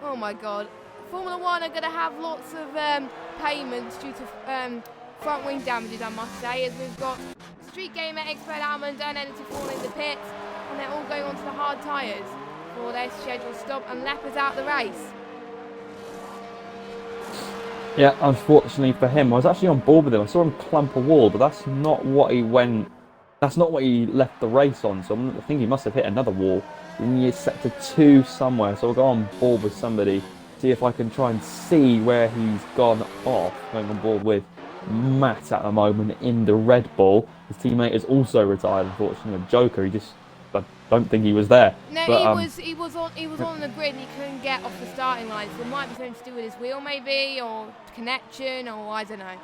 Oh, my God. Formula 1 are going to have lots of payments due to front wing damages, I must say, as we've got Street Gamer, Expert Almond and Editor falling in the pits. and they're all going onto the hard tyres for their scheduled stop, and Leopard's out the race. Yeah, unfortunately for him, I was actually on board with him. I saw him clump a wall, but that's not what he went. That's not what he left the race on. So I think he must have hit another wall. In sector 2 somewhere. So I'll go on board with somebody, see if I can try and see where he's gone off. Going on board with Matt at the moment in the Red Bull. His teammate is also retired, unfortunately. Joker, I don't think he was there. No, but, he was on the grid and he couldn't get off the starting line. So it might be something to do with his wheel, maybe, or connection, or I don't know.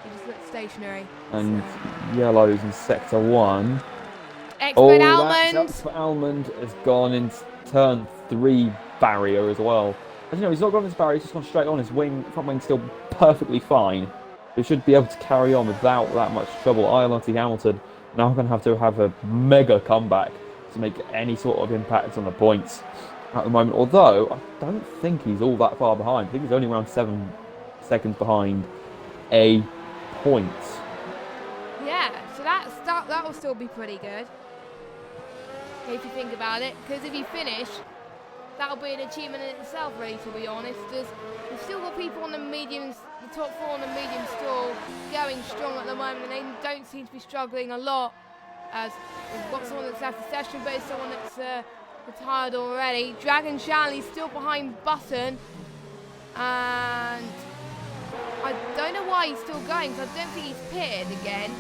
He just looked stationary. And yellows in sector 1. Expert Almond. Expert Almond has gone into turn 3 barrier as well. As you know, he's not gone into barrier, he's just gone straight on. His front wing's still perfectly fine. He should be able to carry on without that much trouble. ILR3 Hamilton now going to have a mega comeback to make any sort of impact on the points at the moment. Although, I don't think he's all that far behind. I think he's only around 7 seconds behind a point. Yeah, so that will still be pretty good. If you think about it, because if you finish, that'll be an achievement in itself, really, to be honest. We've still got people on the mediums, the top 4 on the medium still going strong at the moment, and they don't seem to be struggling a lot. As we've got someone that's left the session, but it's someone that's retired already. Dragon Shanley's still behind Button, and I don't know why he's still going, because I don't think he's pitted again.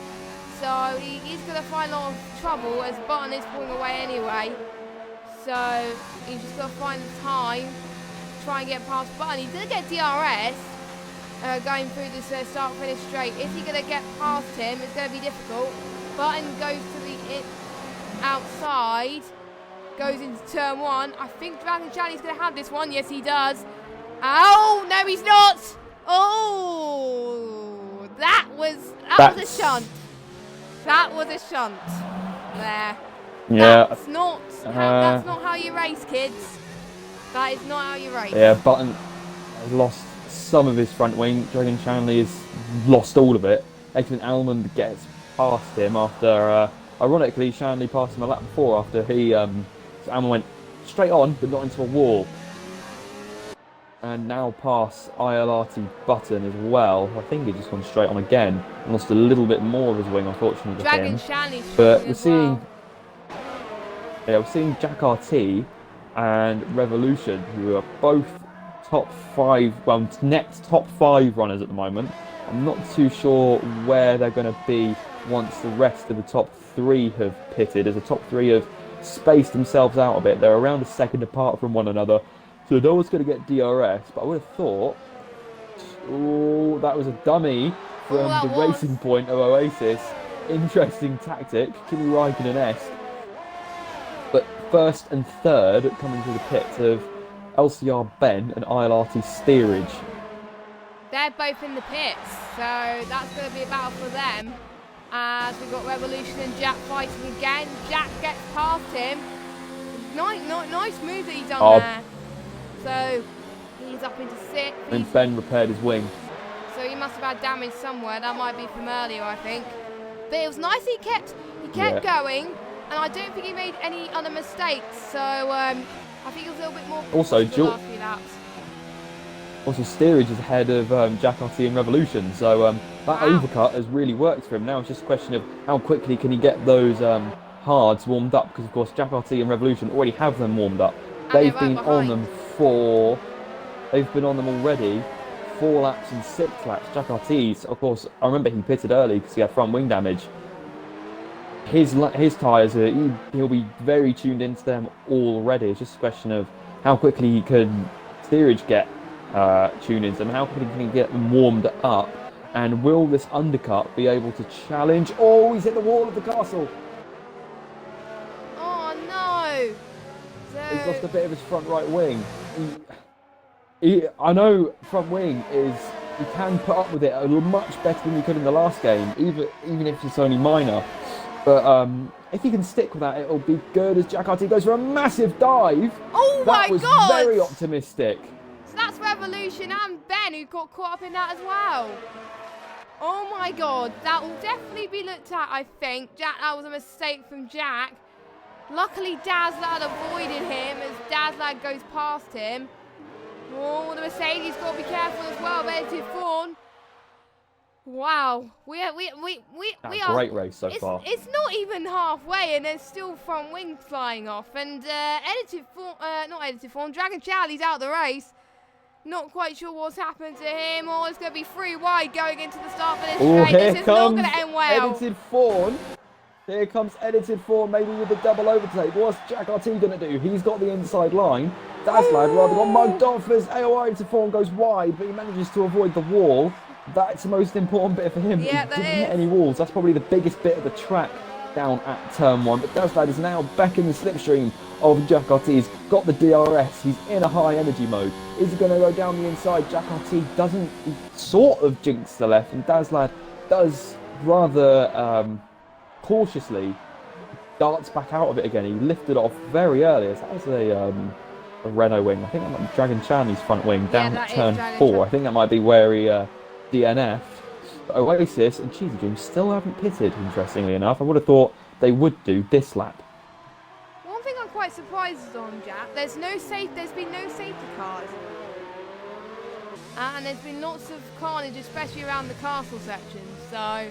So he's going to find a lot of trouble as Button is pulling away anyway. So he's just got to find the time to try and get past Button. He did get DRS going through this start-finish straight. Is he going to get past him? It's going to be difficult. Button goes to the outside, goes into turn 1. I think Dragon Shanley's going to have this one. Yes, he does. Oh, no, he's not. Oh, that was a shunt. That was a shunt. There. Yeah. That's not how you race, kids. That is not how you race. Yeah, Button has lost some of his front wing. Dragon Shanley has lost all of it. Expert Almond gets past him after, ironically, Shanley passed him a lap before after so Almond went straight on, but not into a wall. And now past ILRT Button as well. I think he's just gone straight on again and lost a little bit more of his wing, unfortunately, for him. But we're seeing, we're seeing Jack RT and Revolution, who are both top 5, well, next top 5 runners at the moment. I'm not too sure where they're going to be once the rest of the top 3 have pitted, as the top 3 have spaced themselves out a bit. They're around a second apart from one another. So no one's going to get DRS, but I would have thought, oh, that was a dummy from the racing point of Oasis. Interesting tactic, Kimi Raikkonen-esque. But first and third coming to the pits of LCR Ben and ILRT Steerage. They're both in the pits, so that's going to be a battle for them. As we've got Revolution and Jack fighting again. Jack gets past him. Nice move that he's done there. So he's up into 6th. And Ben repaired his wing. So he must have had damage somewhere. That might be from earlier, I think. But it was nice he kept going, and I don't think he made any other mistakes. So I think he was a little bit more also the last few laps. Also, Steerage is ahead of Jack RT and Revolution, so that overcut has really worked for him. Now it's just a question of how quickly can he get those hards warmed up, because of course Jack RT and Revolution already have them warmed up. They've been on them already 4 laps and 6 laps. Jack RT's, of course, I remember he pitted early because he had front wing damage. His tyres, he'll be very tuned into them already. It's just a question of how quickly he can Steerage get tuned into them, how quickly can he get them warmed up, and will this undercut be able to challenge? Oh, he's hit the wall of the castle. Oh no! He's lost a bit of his front right wing. I know front wing is, you can put up with it a much better than you could in the last game, even if it's only minor. But if he can stick with that, it'll be good, as Jack RT goes for a massive dive. Oh my God! That was very optimistic. So that's Revolution and Ben who got caught up in that as well. Oh my God, that will definitely be looked at, I think. That was a mistake from Jack. Luckily, Dazzlad avoided him as Dazzlad goes past him. Oh, the Mercedes got to be careful as well. Edited Fawn. Wow, we are Great race so far. It's not even halfway, and there's still front wings flying off. And not Edited Fawn, Dragon Charlie's out of the race. Not quite sure what's happened to him. Oh, it's going to be 3 wide going into the start finish straight. This is not going to end well. Edited Fawn. Here comes Edited Fawn, maybe with a double overtake. What's Jack RT going to do? He's got the inside line. Dazzlad rather got mugged off as AOI Edited Fawn goes wide, but he manages to avoid the wall. That's the most important bit for him. Yeah, he didn't hit any walls. That's probably the biggest bit of the track down at turn 1. But Dazzlad is now back in the slipstream of Jack RT. He's got the DRS. He's in a high energy mode. Is he going to go down the inside? Jack RT doesn't, he sort of jinx the left, and Dazzlad does rather cautiously darts back out of it again. He lifted off very early. That was a Renault wing. I think that might be Dragon Chaney's front wing down at turn 4. I think that might be where he DNF'd. But Oasis and Cheesy Dream still haven't pitted, interestingly enough. I would have thought they would do this lap. One thing I'm quite surprised on, Jack, there's been no safety cars. And there's been lots of carnage, especially around the castle section. So,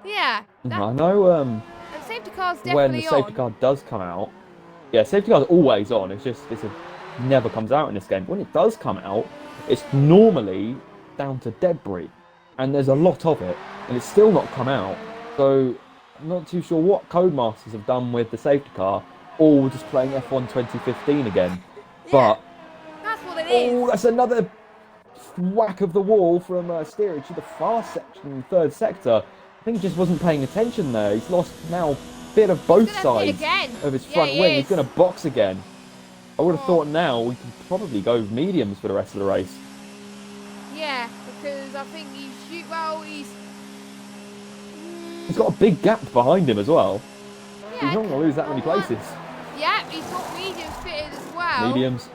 yeah. I know and safety car's definitely when the safety car does come out, yeah, safety car's always on. It's just, never comes out in this game. But when it does come out, it's normally down to debris, and there's a lot of it, and it's still not come out. So I'm not too sure what Codemasters have done with the safety car, or we're just playing F1 2015 again. Yeah, but that's what it is. Oh, that's another whack of the wall from Steerage to the far section, third sector. I think he just wasn't paying attention there. He's lost now a bit of both sides of his front wing. He's going to box again. I would have thought now we can probably go mediums for the rest of the race. Yeah, because I think he's got a big gap behind him as well. Yeah, He's not going to lose that many places. Yeah, he's got mediums fitted as well. Mediums.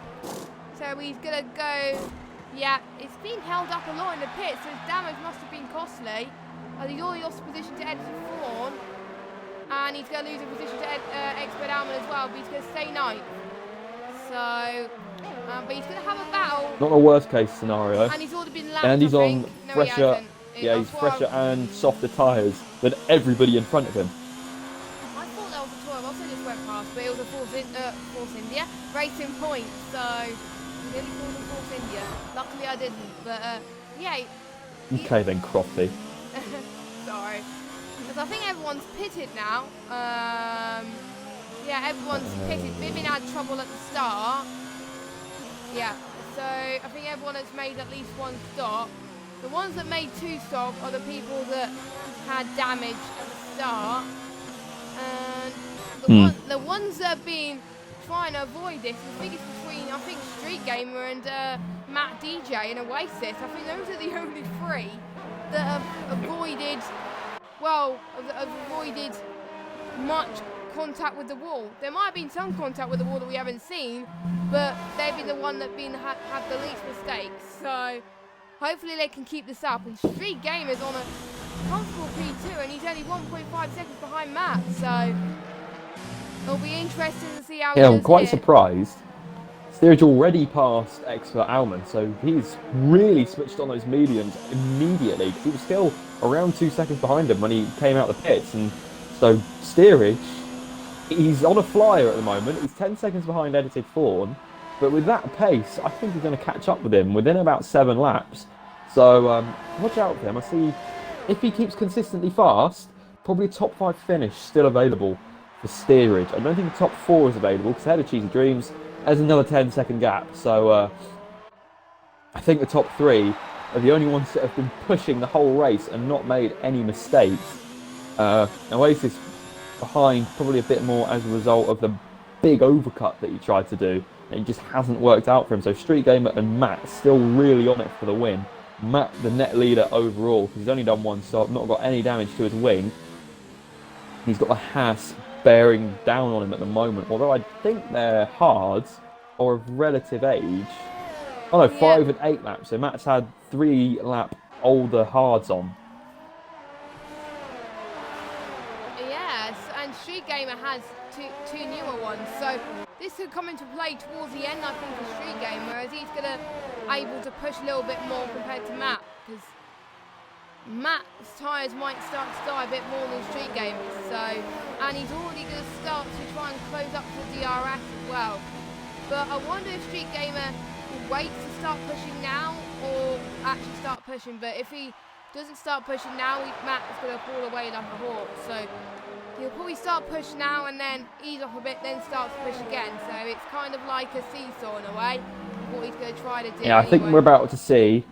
So he's going to go... Yeah, it's been held up a lot in the pit, so his damage must have been costly. He's already lost position to Edited Fawn. And he's going to lose a position to XB1 as well, but he's going to stay 9th. So... but he's going to have a battle. Not a worst case scenario. And he's already been lapped, and he's on no, fresher. Yeah, he's fresher and softer tyres than everybody in front of him. I thought that was a 12. Also just went past, but it was a Force India Racing Point. So nearly called him Force India. Luckily I didn't. But yeah. Okay then, Crofty. Sorry. Because I think everyone's pitted now. Yeah, everyone's pitted. Vivian had trouble at the start. Yeah, so I think everyone has made at least 1 stop. The ones that made 2 stops are the people that had damage at the start. And the ones that have been trying to avoid this, I think it's between, Street Gamer and Matt DJ and Oasis. I think those are the only 3 that have avoided, much contact with the wall. There might have been some contact with the wall that we haven't seen, but they've been the one that have the least mistakes. So hopefully they can keep this up. And Street Gamer's on a comfortable P2, and he's only 1.5 seconds behind Matt. So it'll be interesting to see how he does. I'm quite surprised. Steerage already passed Expert Alman, so he's really switched on those mediums immediately, because he was still around 2 seconds behind him when he came out the pits. And so Steerage, he's on a flyer at the moment. He's 10 seconds behind Edited Fawn, but with that pace, I think he's going to catch up with him within about 7 laps. So watch out for him. I see if he keeps consistently fast, probably a top 5 finish still available for Steerage. I don't think the top 4 is available because ahead of Cheesy Dreams, there's another 10-second gap. So I think the top 3 are the only ones that have been pushing the whole race and not made any mistakes. Oasis behind probably a bit more as a result of the big overcut that he tried to do, and it just hasn't worked out for him. So Street Gamer and Matt still really on it for the win. Matt the net leader overall, because he's only done 1 stop, not got any damage to his wing. He's got a Haas bearing down on him at the moment, although I think they're hards or of relative age. Oh no, 5 and 8 laps, so Matt's had 3 lap older hards on. Street Gamer has two newer ones, so this could come into play towards the end, I think, for Street Gamer, as he's gonna able to push a little bit more compared to Matt, because Matt's tyres might start to die a bit more than Street Gamer's, so, and he's already going to start to try and close up to DRS as well. But I wonder if Street Gamer will wait to start pushing now, or actually start pushing. But if he doesn't start pushing now, Matt is going to fall away like a hawk. So he'll probably start push now and then ease off a bit, then start to push again. So it's kind of like a seesaw in a way. What he's going to try to do. Yeah, I think we're about to see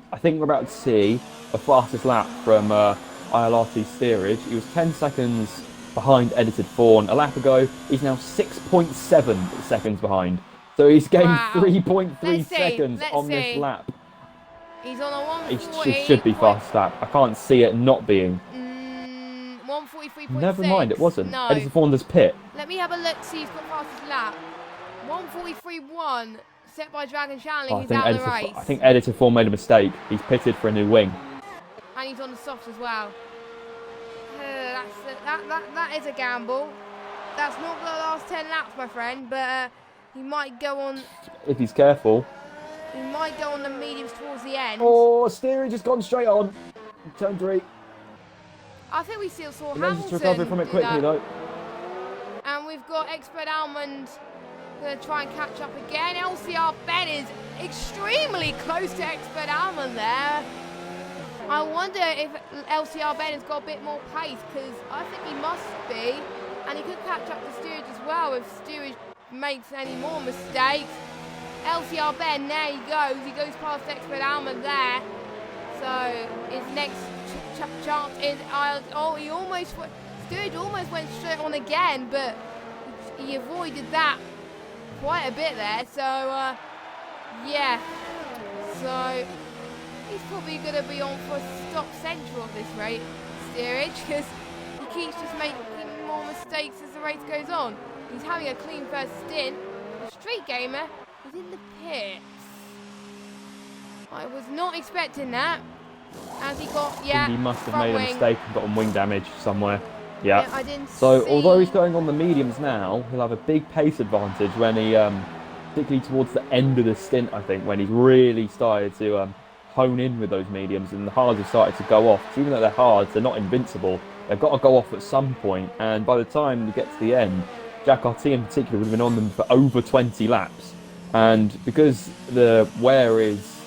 a fastest lap from ILR3 steerage. He was 10 seconds behind edited Fawn a lap ago. He's now 6.7 seconds behind. So he's gained 3.3 seconds on this lap. He's on a 140. It should be fast lap. I can't see it not being. 143.6. Never mind, it wasn't. No. Edited Fawn does pit. Let me have a look, see who's got fastest lap. 143.1. Set by Dragon Shanley, he's out of the race. I think Editor 4 made a mistake. He's pitted for a new wing. And he's on the soft as well. That is a gamble. That's not the last 10 laps, my friend, but he might go on... If he's careful. He might go on the mediums towards the end. Oh, steering just gone straight on. Turn 3. I think we still saw He Hamilton managed to recover from it quickly, though. And we've got Expert Almond going to try and catch up again. LCR Ben is extremely close to Expert Almond there. I wonder if LCR Ben has got a bit more pace, because I think he must be. And he could catch up to Steerage as well if Steerage makes any more mistakes. LCR Ben, there he goes. He goes past Expert Almond there. So his next chance is... he almost... Steerage almost went straight on again, but he avoided that quite a bit there, so yeah, so he's probably going to be on for stop central at this rate, steerage, because he keeps just making more mistakes as the race goes on. He's having a clean first stint. The Street Gamer is in the pits. I was not expecting that, as he got, I think he must have made a mistake and got on wing damage somewhere. Yeah. I didn't so see... although he's going on the mediums now, he'll have a big pace advantage when he, particularly towards the end of the stint, I think, when he's really started to hone in with those mediums and the hards have started to go off. So even though they're hards, they're not invincible. They've got to go off at some point, and by the time you get to the end, Jack RT in particular would have been on them for over 20 laps. And because the wear is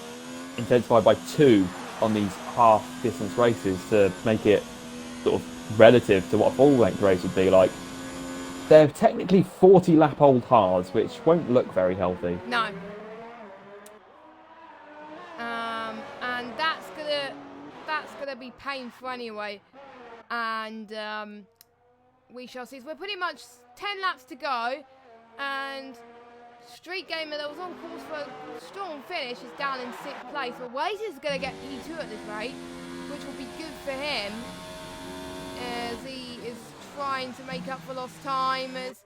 intensified by 2 on these half-distance races to make it sort of relative to what a full-length race would be like, they're technically 40-lap-old hards, which won't look very healthy. No. And that's gonna be painful anyway. And we shall see. So we're pretty much 10 laps to go, and Street Gamer that was on course for a strong finish is down in 6th place. But Waze is gonna get P2 at this rate, which will be good for him, as he is trying to make up for lost time. As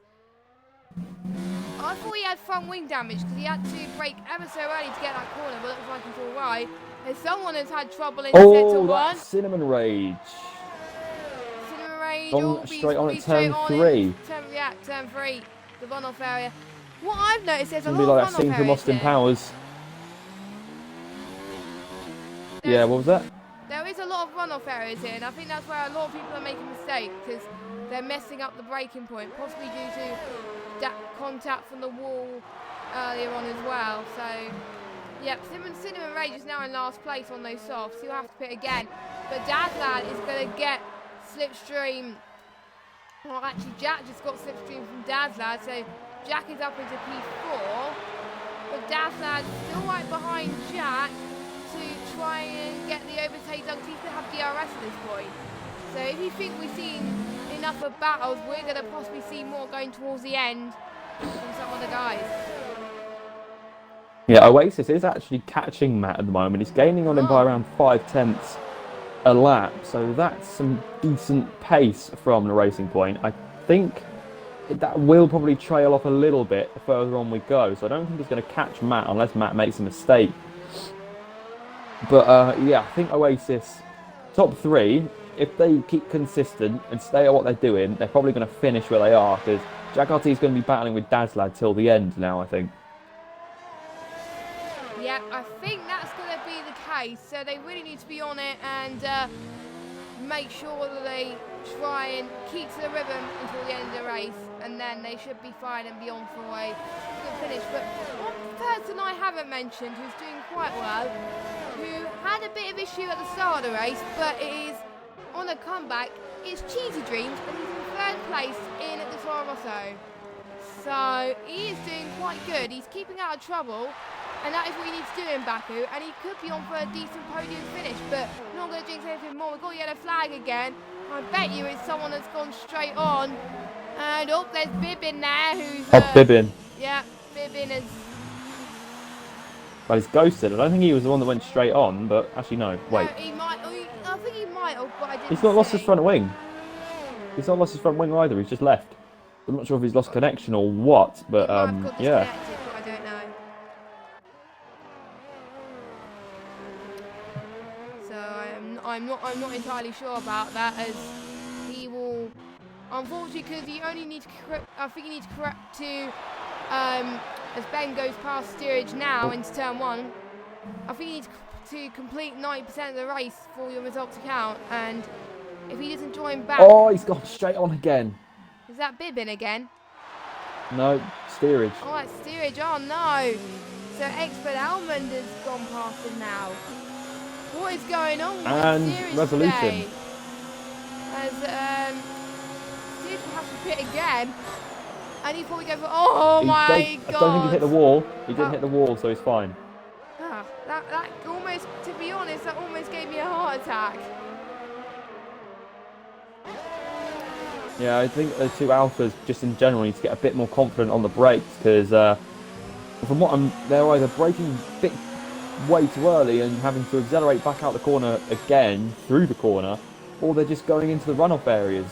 I thought he had front wing damage because he had to brake ever so early to get that corner, but it looks like he's all right. As someone has had trouble in sector 1. That's Cinnamon Rage. Cinnamon Rage Gone straight on at turn 3. Turn 3, the runoff area. What I've noticed, there's a lot It'll be like of that scene runoff from areas Austin here. Powers. Yeah, what was that? There is a lot of runoff areas here, and I think that's where a lot of people are making mistakes, because they're messing up the braking point, possibly due to that contact from the wall earlier on as well. So, yep, Cinnamon Rage is now in last place on those softs. He'll have to pit again. But Dadlad is going to get Slipstream. Well, actually, Jack just got Slipstream from Dadlad, so Jack is up into P4. But Dadlad still right behind Jack to try and get the overtake done. He's going to have DRS at this point. So if you think we've seen enough of battles, we're going to possibly see more going towards the end from some of the guys. Yeah, Oasis is actually catching Matt at the moment. He's gaining on him by around 5/10 a lap, so that's some decent pace from the racing point. I think that will probably trail off a little bit the further on we go, so I don't think he's going to catch Matt unless Matt makes a mistake. But yeah, I think Oasis top 3 if they keep consistent and stay at what they're doing, they're probably going to finish where they are, because Jack RT is going to be battling with Dazlad till the end now, I think. Yeah, I think that's going to be the case. So they really need to be on it and make sure that they try and keep to the rhythm until the end of the race, and then they should be fine and be on for a good finish. But one person I haven't mentioned who's doing quite well, who had a bit of issue at the start of the race, but is on a comeback, is Cheesy Dreams, and he's in third place in the Toro Rosso. So he is doing quite good. He's keeping out of trouble, and that is what he needs to do in Baku, and he could be on for a decent podium finish, but I'm not going to jinx anything more. We've got a yellow flag again. I bet you it's someone that's gone straight on. And oh, there's Bibbin there, who's... Bibbin. Yeah, Bibbin is... Well, he's ghosted. I don't think he was the one that went straight on, but actually, no. Wait. No, he might... I think he might have, but I didn't He's not lost see. his front wing. He's not lost his front wing either. He's just left. I'm not sure if he's lost connection or what, but He might have got yeah. disconnected, but I don't know. So I'm not entirely sure about that, as he will, unfortunately, because he only needs to I think he needs to correct to as Ben goes past steerage now into turn 1. I think he needs to complete 90% of the race for your result to count, and if he doesn't join back... Oh, he's gone straight on again. Is that Bibbin again? No, steerage. Oh, that's steerage. Oh, no. So XB1 has gone past him now. What is going on with And steerage Revolution. today? As steerage will have to pit again. And he's probably going for... Oh, my God. I don't think he hit the wall. He didn't hit the wall, so he's fine. Ah, that almost, to be honest, that almost gave me a heart attack. Yeah, I think the two Alphas, just in general, need to get a bit more confident on the brakes, because from what they're either braking a bit way too early and having to accelerate back out the corner again through the corner, or they're just going into the runoff areas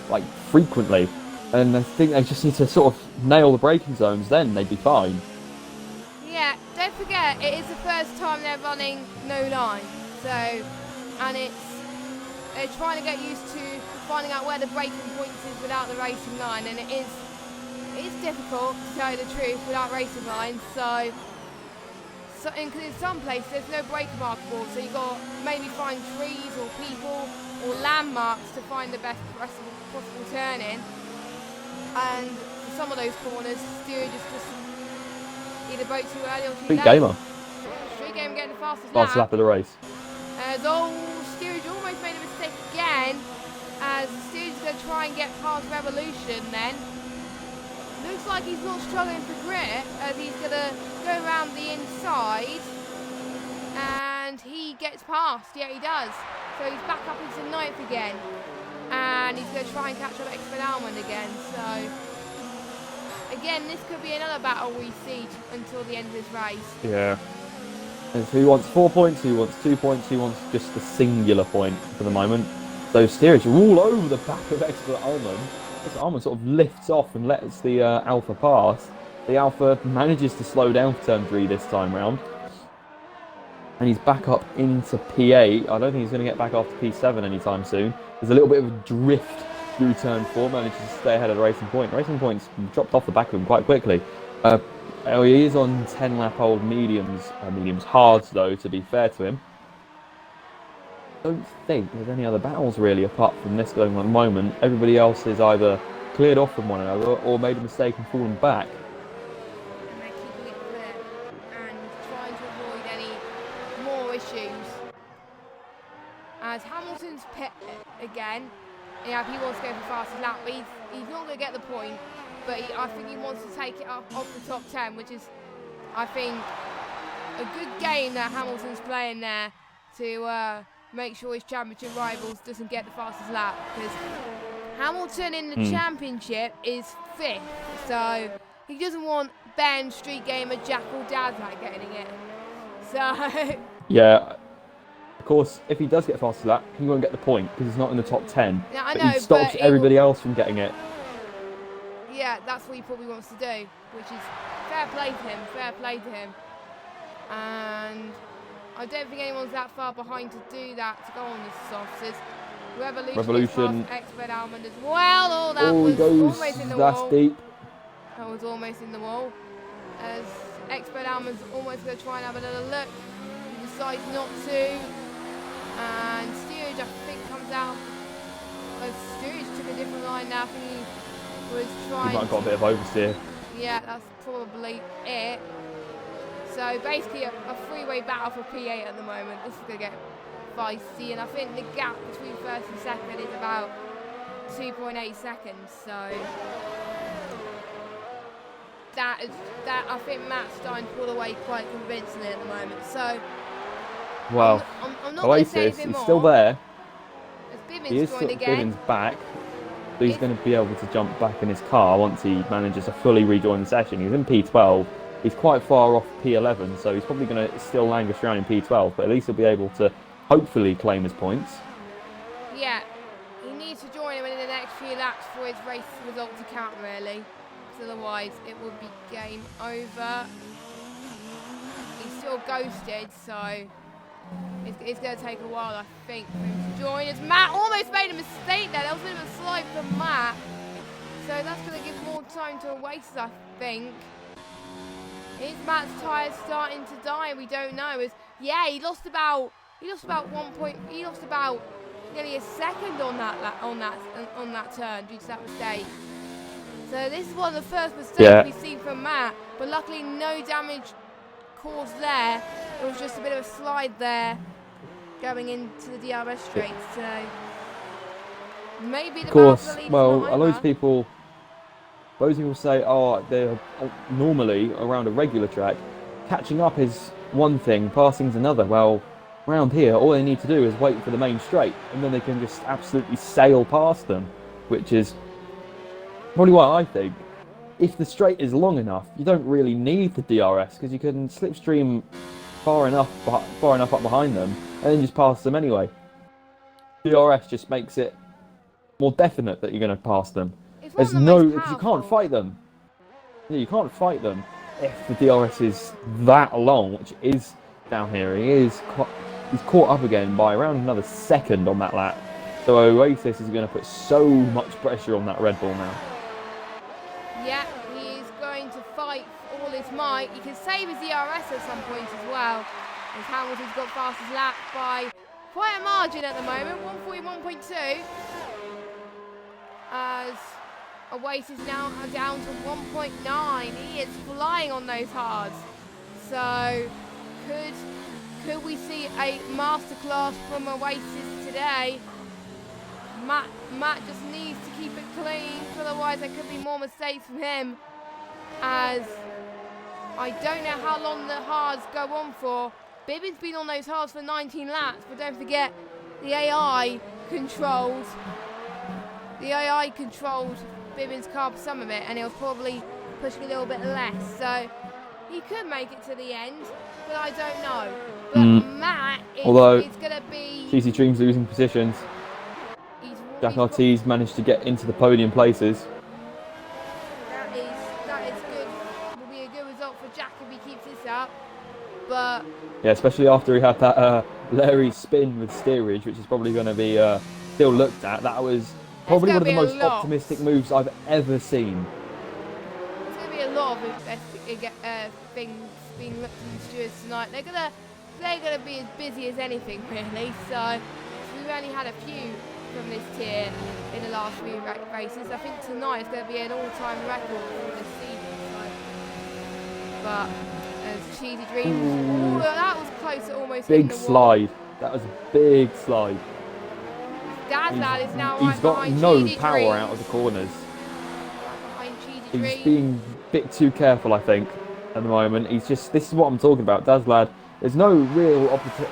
like frequently. And I think they just need to sort of nail the braking zones, then they'd be fine. Yeah, don't forget, it is the first time they're running no line. So, and they're trying to get used to finding out where the braking point is without the racing line, and it is difficult, to tell you the truth, without racing lines. So in some places there's no brake marker board, so you've got to maybe find trees or people or landmarks to find the best possible turn in. And for some of those corners, steerage is just either brake too early or too Street late. gamer. Street gamer getting the fastest Fastest lap of the race. As steerage almost made a mistake again, as steerage is going to try and get past Revolution then. Looks like he's not struggling for grip, as he's going to go around the inside, and he gets past. Yeah, he does. So he's back up into 9th again, and he's going to try and catch up XB1 again. So again, this could be another battle we see until the end of this race. Yeah. And who wants 4 points, who wants 2 points, who wants just a singular point for the moment. So steerage are all over the back of XB1. XB1 sort of lifts off and lets the Alpha pass. The Alpha manages to slow down for turn 3 this time round. And he's back up into P8. I don't think he's going to get back after P7 anytime soon. There's a little bit of a drift through turn 4, manages to stay ahead of the Racing Point. Racing Point's dropped off the back of him quite quickly. He is on 10-lap-old mediums. Mediums hards, though, to be fair to him. I don't think there's any other battles, really, apart from this going on at the moment. Everybody else is either cleared off from one another or made a mistake and fallen back. And they're keeping it clear and trying to avoid any more issues. As Hamilton's pit again. Yeah, he wants to go for fastest lap, but he's not going to get the point. But I think he wants to take it up off the top 10, which is, I think, a good game that Hamilton's playing there to make sure his championship rivals doesn't get the fastest lap. Because Hamilton in the championship is 5th, so he doesn't want Ben, Street Gamer, Jack or Dazlad getting it. So Yeah. Of course, if he does get fastest lap, he won't get the point because he's not in the top 10. Yeah, I but know, he stops but everybody else from getting it. yeah, that's what he probably wants to do, which is fair play to him, And I don't think anyone's that far behind to do that, to go on the softers. Revolution. Gets past XB Almond as well. Oh, that Oh, he was goes. almost in the That's wall. deep. That was almost in the wall. As XB Almond's almost going to try and have another look. He decides not to. And steerage, I think, comes out. Well, steerage took a different line now. I think he was trying. He might have got a bit of oversteer. Yeah, that's probably it. So basically a three-way battle for P8 at the moment. This is going to get feisty, and I think the gap between first and second is about 2.8 seconds. So that I think Matt's starting to pull away quite convincingly at the moment. So well, I'm not going to say Oasis, anything he's more. still there. As He is joined again. Bivens back. So he's going to be able to jump back in his car once he manages to fully rejoin the session. He's in P12. He's quite far off P11, so he's probably going to still languish around in P12, but at least he'll be able to hopefully claim his points. Yeah, he needs to join him in the next few laps for his race result to count, really. Because otherwise, it would be game over. He's still ghosted, so it's going to take a while, I think, for him to join. As Matt almost made a mistake there. That was a bit of a slide from Matt. So that's going to give more time to Oasis, I think. Is Matt's tyres starting to die? We don't know. Yeah, he lost about 1 point. He lost about nearly a second on that turn due to that mistake. So this is one of the first mistakes we've seen from Matt. But luckily, no damage caused there. It was just a bit of a slide there, going into the DRS straight. So maybe the of course. lead Well, is not loads over. of people. Those people say, oh, they're normally around a regular track. Catching up is one thing, passing is another. Well, around here, all they need to do is wait for the main straight, and then they can just absolutely sail past them, which is probably what I think. If the straight is long enough, you don't really need the DRS, because you can slipstream far enough up behind them, and then just pass them anyway. DRS just makes it more definite that you're going to pass them. There's you can't fight them. Yeah, you can't fight them if the DRS is that long, which is down here. He's caught up again by around another second on that lap. So Oasis is going to put so much pressure on that Red Bull now. Yeah, he is going to fight all his might. He can save his DRS at some point as well. As Hamilton's got fastest lap by quite a margin at the moment, 141.2. As Oasis now are down to 1.9. He is flying on those hards. So could we see a masterclass from Oasis today? Matt just needs to keep it clean, otherwise there could be more mistakes from him. As I don't know how long the hards go on for. Bibbin's been on those hards for 19 laps, but don't forget the AI controlled Bibbin's car for some of it, and it was probably pushing a little bit less. So he could make it to the end, but I don't know. But Matt is going to be... Cheesy Dream's losing positions. Jack RT's managed to get into the podium places. That is good. Will be a good result for Jack if he keeps this up. But yeah, especially after he had that Larry spin with steerage, which is probably going to be still looked at. That was probably one of the most optimistic moves I've ever seen. There's going to be a lot of things being looked at the stewards tonight. They're going to be as busy as anything, really. So we've only had a few from this tier in the last few races. I think tonight is going to be an all-time record for this season. So. But as Cheesy Dreams, that was close to almost big slide. That was a big slide. Dazlad is now He's got no power out of the corners. He's being a bit too careful, I think, at the moment. This is what I'm talking about. Dazlad, there's no real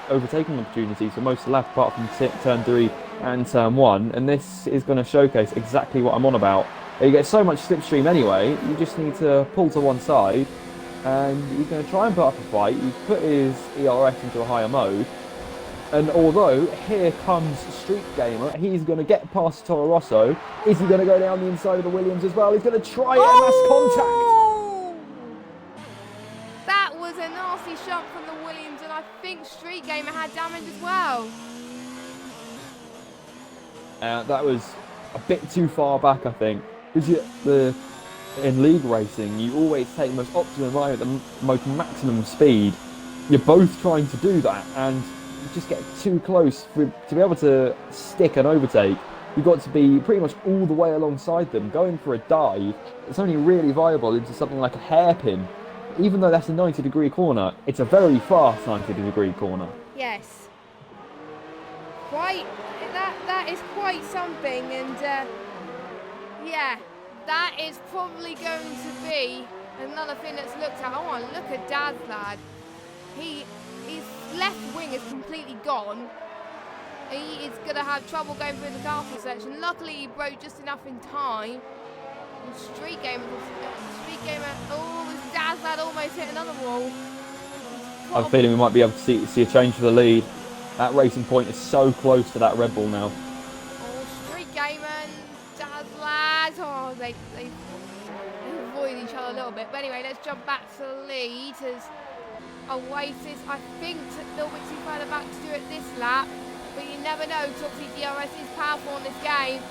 overtaking opportunities for most of the lap apart from turn 3 and turn 1, and this is going to showcase exactly what I'm on about. You get so much slipstream anyway, you just need to pull to one side, and he's going to try and put up a fight. He's put his ERS into a higher mode, and although here comes Street Gamer, he's going to get past Toro Rosso. Is he going to go down the inside of the Williams as well? He's going to try it, and that's contact! That was a nasty shot from the Williams, and I think Street Gamer had damage as well. That was a bit too far back, I think. Because in league racing, you always take the most optimum line at the most maximum speed. You're both trying to do that, and you just get too close to be able to stick an overtake. You've got to be pretty much all the way alongside them. Going for a dive, it's only really viable into something like a hairpin. Even though that's a 90-degree corner, it's a very fast 90-degree corner. Yes. Quite. That is quite something, and yeah, that is probably going to be another thing that's looked at. Oh, look at Dad's lad. His left wing is completely gone. He is going to have trouble going through the castle section. Luckily, he broke just enough in time. And Street Gamer. Oh, his Dad's lad almost hit another wall. I have a feeling we might be able to see a change for the lead. That racing point is so close to that Red Bull now. Oh, Street Gamer and Dad's lad. Oh, they avoid each other a little bit. But anyway, let's jump back to the lead as Oasis, I think, took a little bit too further back to do it this lap. But you never know, obviously DRS is powerful in this game.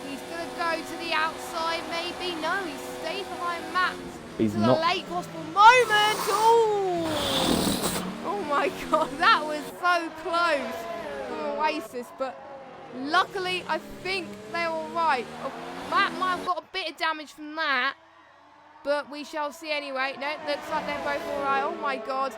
He's going to go to the outside, maybe. No, he stays behind Matt. He's to not. The late possible moment. Oh my God, that was so close for Oasis. But luckily, I think they're all right. Matt might have got a bit of damage from that. But we shall see anyway. No, looks like they're both all right. Oh my God.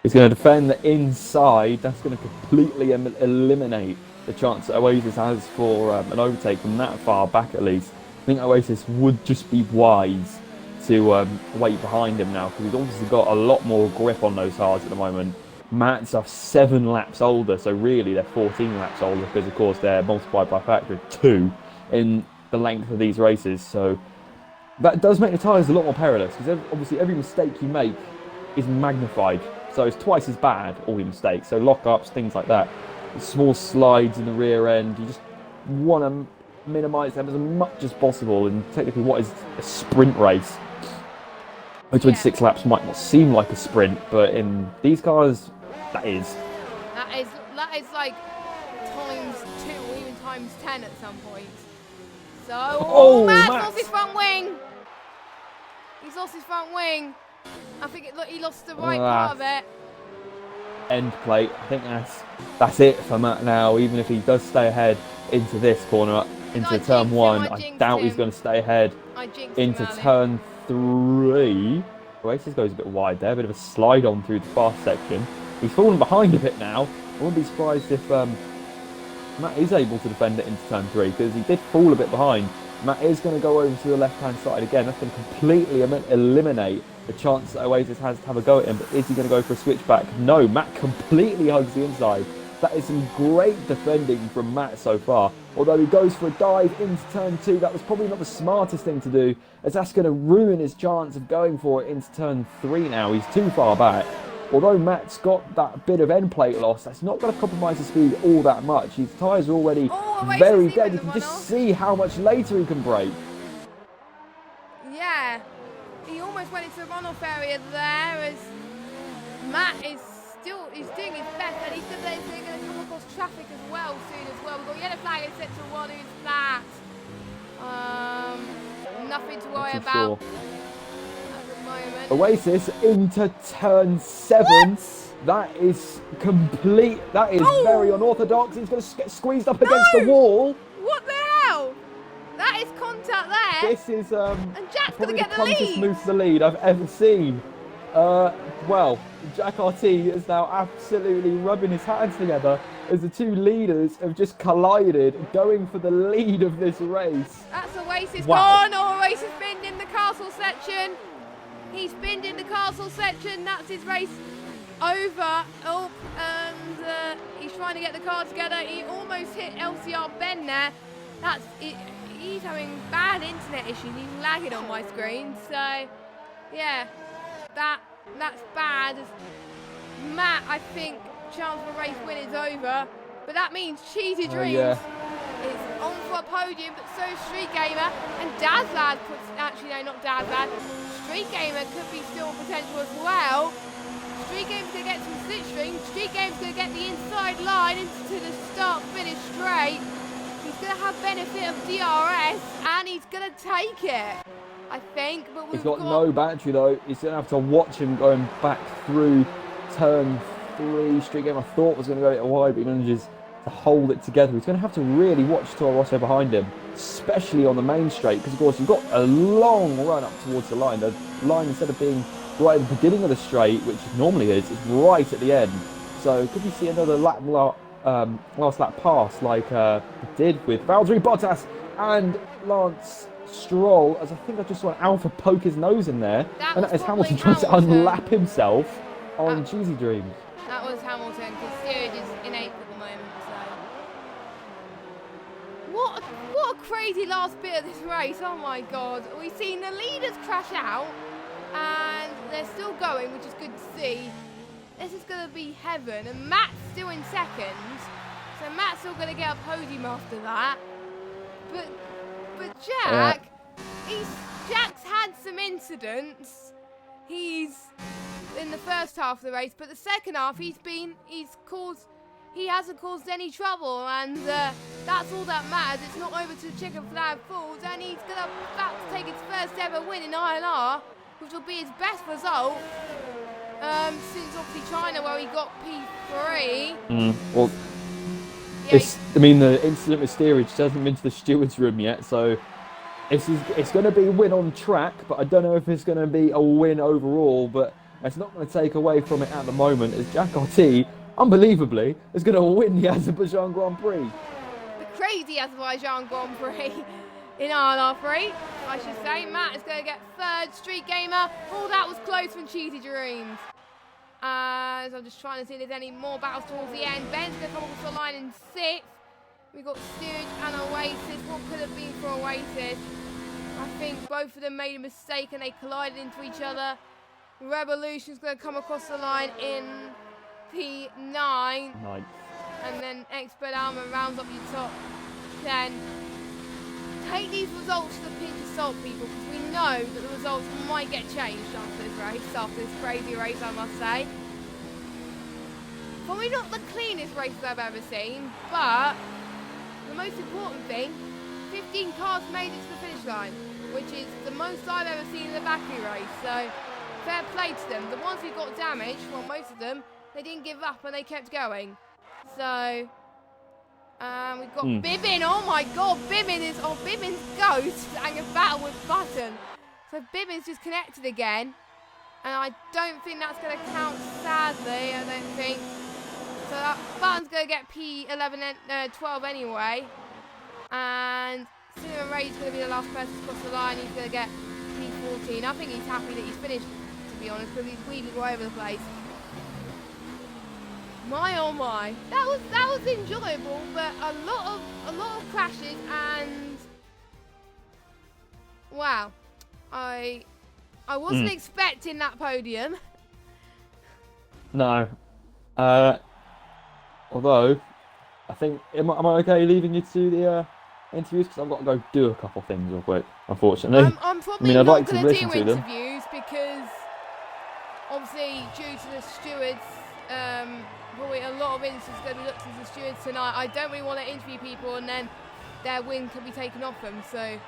He's going to defend the inside. That's going to completely eliminate the chance that Oasis has for an overtake from that far back, at least. I think Oasis would just be wise to wait behind him now, because he's obviously got a lot more grip on those hards at the moment. Mats are 7 laps older, so really they're 14 laps older, because of course they're multiplied by a factor of 2 in the length of these races. So that does make the tyres a lot more perilous, because obviously every mistake you make is magnified. So it's twice as bad, all your mistakes. So lock-ups, things like that. Small slides in the rear end, you just want to minimise them as much as possible in technically what is a sprint race. 26 laps might not seem like a sprint, but in these cars, that is. That is like times 2 or even times 10 at some point. So, Matt's lost his front wing. He's lost his front wing. I think he lost the right part of it. End plate. I think that's it for Matt now. Even if he does stay ahead into this corner, into turn 1, I doubt he's going to stay ahead into turn 3. Oasis goes a bit wide there, a bit of a slide on through the fast section. He's fallen behind a bit now. I wouldn't be surprised if Matt is able to defend it into turn 3, because he did fall a bit behind. Matt is going to go over to the left-hand side again. That's going to completely eliminate the chance that Oasis has to have a go at him. But is he going to go for a switchback? No, Matt completely hugs the inside. That is some great defending from Matt so far. Although he goes for a dive into turn 2, that was probably not the smartest thing to do, as that's going to ruin his chance of going for it into turn 3 now. He's too far back. Although Matt's got that bit of end plate loss, that's not going to compromise his speed all that much. His tyres are already very dead. You can just see how much later he can brake. Yeah, he almost went into the runoff area there, as Matt is doing his best, and he's going to come across traffic as well soon as well. We've got yellow flag in sector 1, who's that? Nothing to worry about. Oasis into turn 7. What? That is complete. That is very unorthodox. He's going to get squeezed up against the wall. What the hell? That is contact there. This is and Jack's going to get the lead. Puntest move to the lead I've ever seen. Well, Jack RT is now absolutely rubbing his hands together as the two leaders have just collided, going for the lead of this race. That's Oasis gone. Oasis binned in the castle section. He's binned in the castle section. That's his race over. And he's trying to get the car together. He almost hit LCR Ben there. He's having bad internet issues. He's lagging on my screen. So, yeah, that's bad. Matt, I think, chance for a race win is over. But that means Cheesy Dreams is on for a podium, but so is Street Gamer. And Dazlad Street Gamer could be still potential as well. Street Game's going to get some slipstream. Street Game's going to get the inside line into the start-finish straight. He's going to have benefit of DRS, and he's going to take it, I think. But he's got no battery, though. He's going to have to watch him going back through turn 3. Street Game, I thought, was going to go a bit wide, but he manages to hold it together. He's going to have to really watch Toro Rosso behind him, especially on the main straight, because, of course, you've got a long run up towards the line. The line, instead of being right at the beginning of the straight, which it normally is right at the end. So could we see another last lap pass like we did with Valtteri Bottas and Lance Stroll, as I think I just saw an Alpha poke his nose in there, and that is Hamilton trying to unlap himself on Cheesy Dreams. That was Hamilton, because Steerage is in 8th at the moment. So what a crazy last bit of this race! Oh my God, we've seen the leaders crash out, and they're still going, which is good to see. This is going to be heaven, and Matt's still in 2nd, so Matt's still going to get a podium after that. But Jack, Jack's had some incidents. He's in the first half of the race, but the second half he hasn't caused any trouble, and that's all that matters. It's not over to Chicken Flag Falls, and he's about to take his first ever win in ILR, which will be his best result since obviously China, where he got P3. Well, yeah, I mean, the incident with steerage hasn't been to the stewards' room yet, so it's going to be a win on track, but I don't know if it's going to be a win overall, but it's not going to take away from it at the moment, as Jack RT, unbelievably, is going to win the Azerbaijan Grand Prix. The crazy Azerbaijan Grand Prix in ILR3, I should say. Matt is going to get 3rd. Street Gamer, all that was close from Cheesy Dreams. As I'm just trying to see if there's any more battles towards the end. Ben's going to come across the line in 6th. We've got Steerage and Oasis. What could have been for Oasis? I think both of them made a mistake and they collided into each other. Revolution's going to come across the line in P9. Nice. And then Expert Alma rounds up your top 10. Take these results to the pinch of salt, people, because we know that the results might get changed after this race, after this crazy race, I must say. Probably not the cleanest race I've ever seen, but the most important thing, 15 cars made it to the finish line, which is the most I've ever seen in a Baku race, so fair play to them. The ones who got damaged, well, most of them, they didn't give up and they kept going. So, we've got Bibbin. Oh my God, Bibbin's Ghost and a battle with Button. So Bibbin's just connected again, and I don't think that's going to count, sadly. I don't think. So that Button's going to get P11 and 12 anyway, and Cinnamon Ray's going to be the last person to cross the line. He's going to get P14. I think he's happy that he's finished, to be honest, because he's weaving all over the place. My oh my, that was enjoyable, but a lot of crashes, and wow, I wasn't expecting that podium. No, although I think am I okay leaving you to the interviews, because I've got to go do a couple things real quick. Unfortunately, I'm probably I'd not like to going to listen do to them. interviews because obviously due to the stewards. Probably a lot of instances going to be looked at the stewards tonight. I don't really want to interview people and then their win could be taken off them. So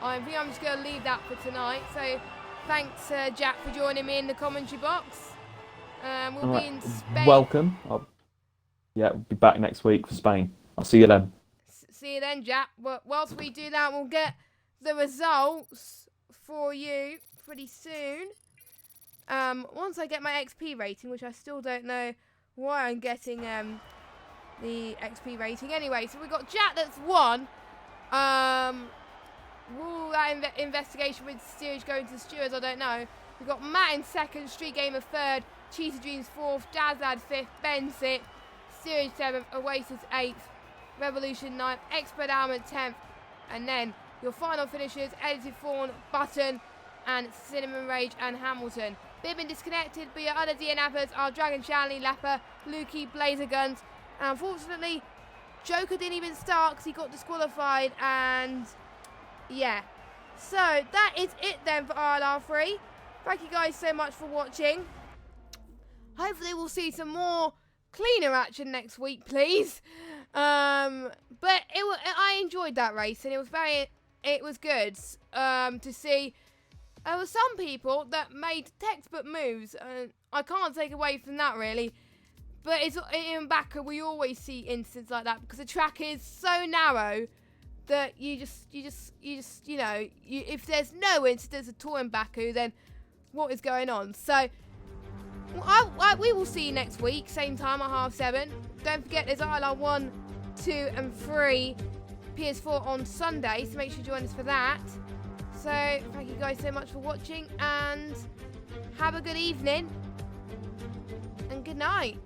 I think I'm just going to leave that for tonight. So thanks, Jack, for joining me in the commentary box. We'll be in Spain. Welcome. We'll be back next week for Spain. I'll see you then. See you then, Jack. Well, whilst we do that, we'll get the results for you pretty soon. Once I get my XP rating, which I still don't know why I'm getting the XP rating. Anyway, so we've got Jack that's won. Will that investigation with steerage going to the stewards? I don't know. We've got Matt in 2nd, Street Gamer 3rd, Cheetah Dreams 4th, Jazzad 5th, Ben 6th, Steerage 7th, Oasis 8th, Revolution 9th, Expert Alma 10th, and then your final finishers, Edited Fawn, Button, and Cinnamon Rage and Hamilton. Bibbin disconnected, but your other DNFers are Dragon Shanley, Lapper, Lukey, Blazer Guns, and unfortunately, Joker didn't even start because he got disqualified, and yeah. So that is it then for ILR3. Thank you guys so much for watching. hopefully we'll see some more cleaner action next week, please. But I enjoyed that race, and it was good to see. There were some people that made textbook moves, and I can't take away from that really. But in Baku, we always see incidents like that because the track is so narrow that you just if there's no incidents at all in Baku, then what is going on? So we will see you next week, same time at 7:30. Don't forget there's ILR1, 2 and 3 PS4 on Sunday, so make sure you join us for that. So thank you guys so much for watching, and have a good evening and good night.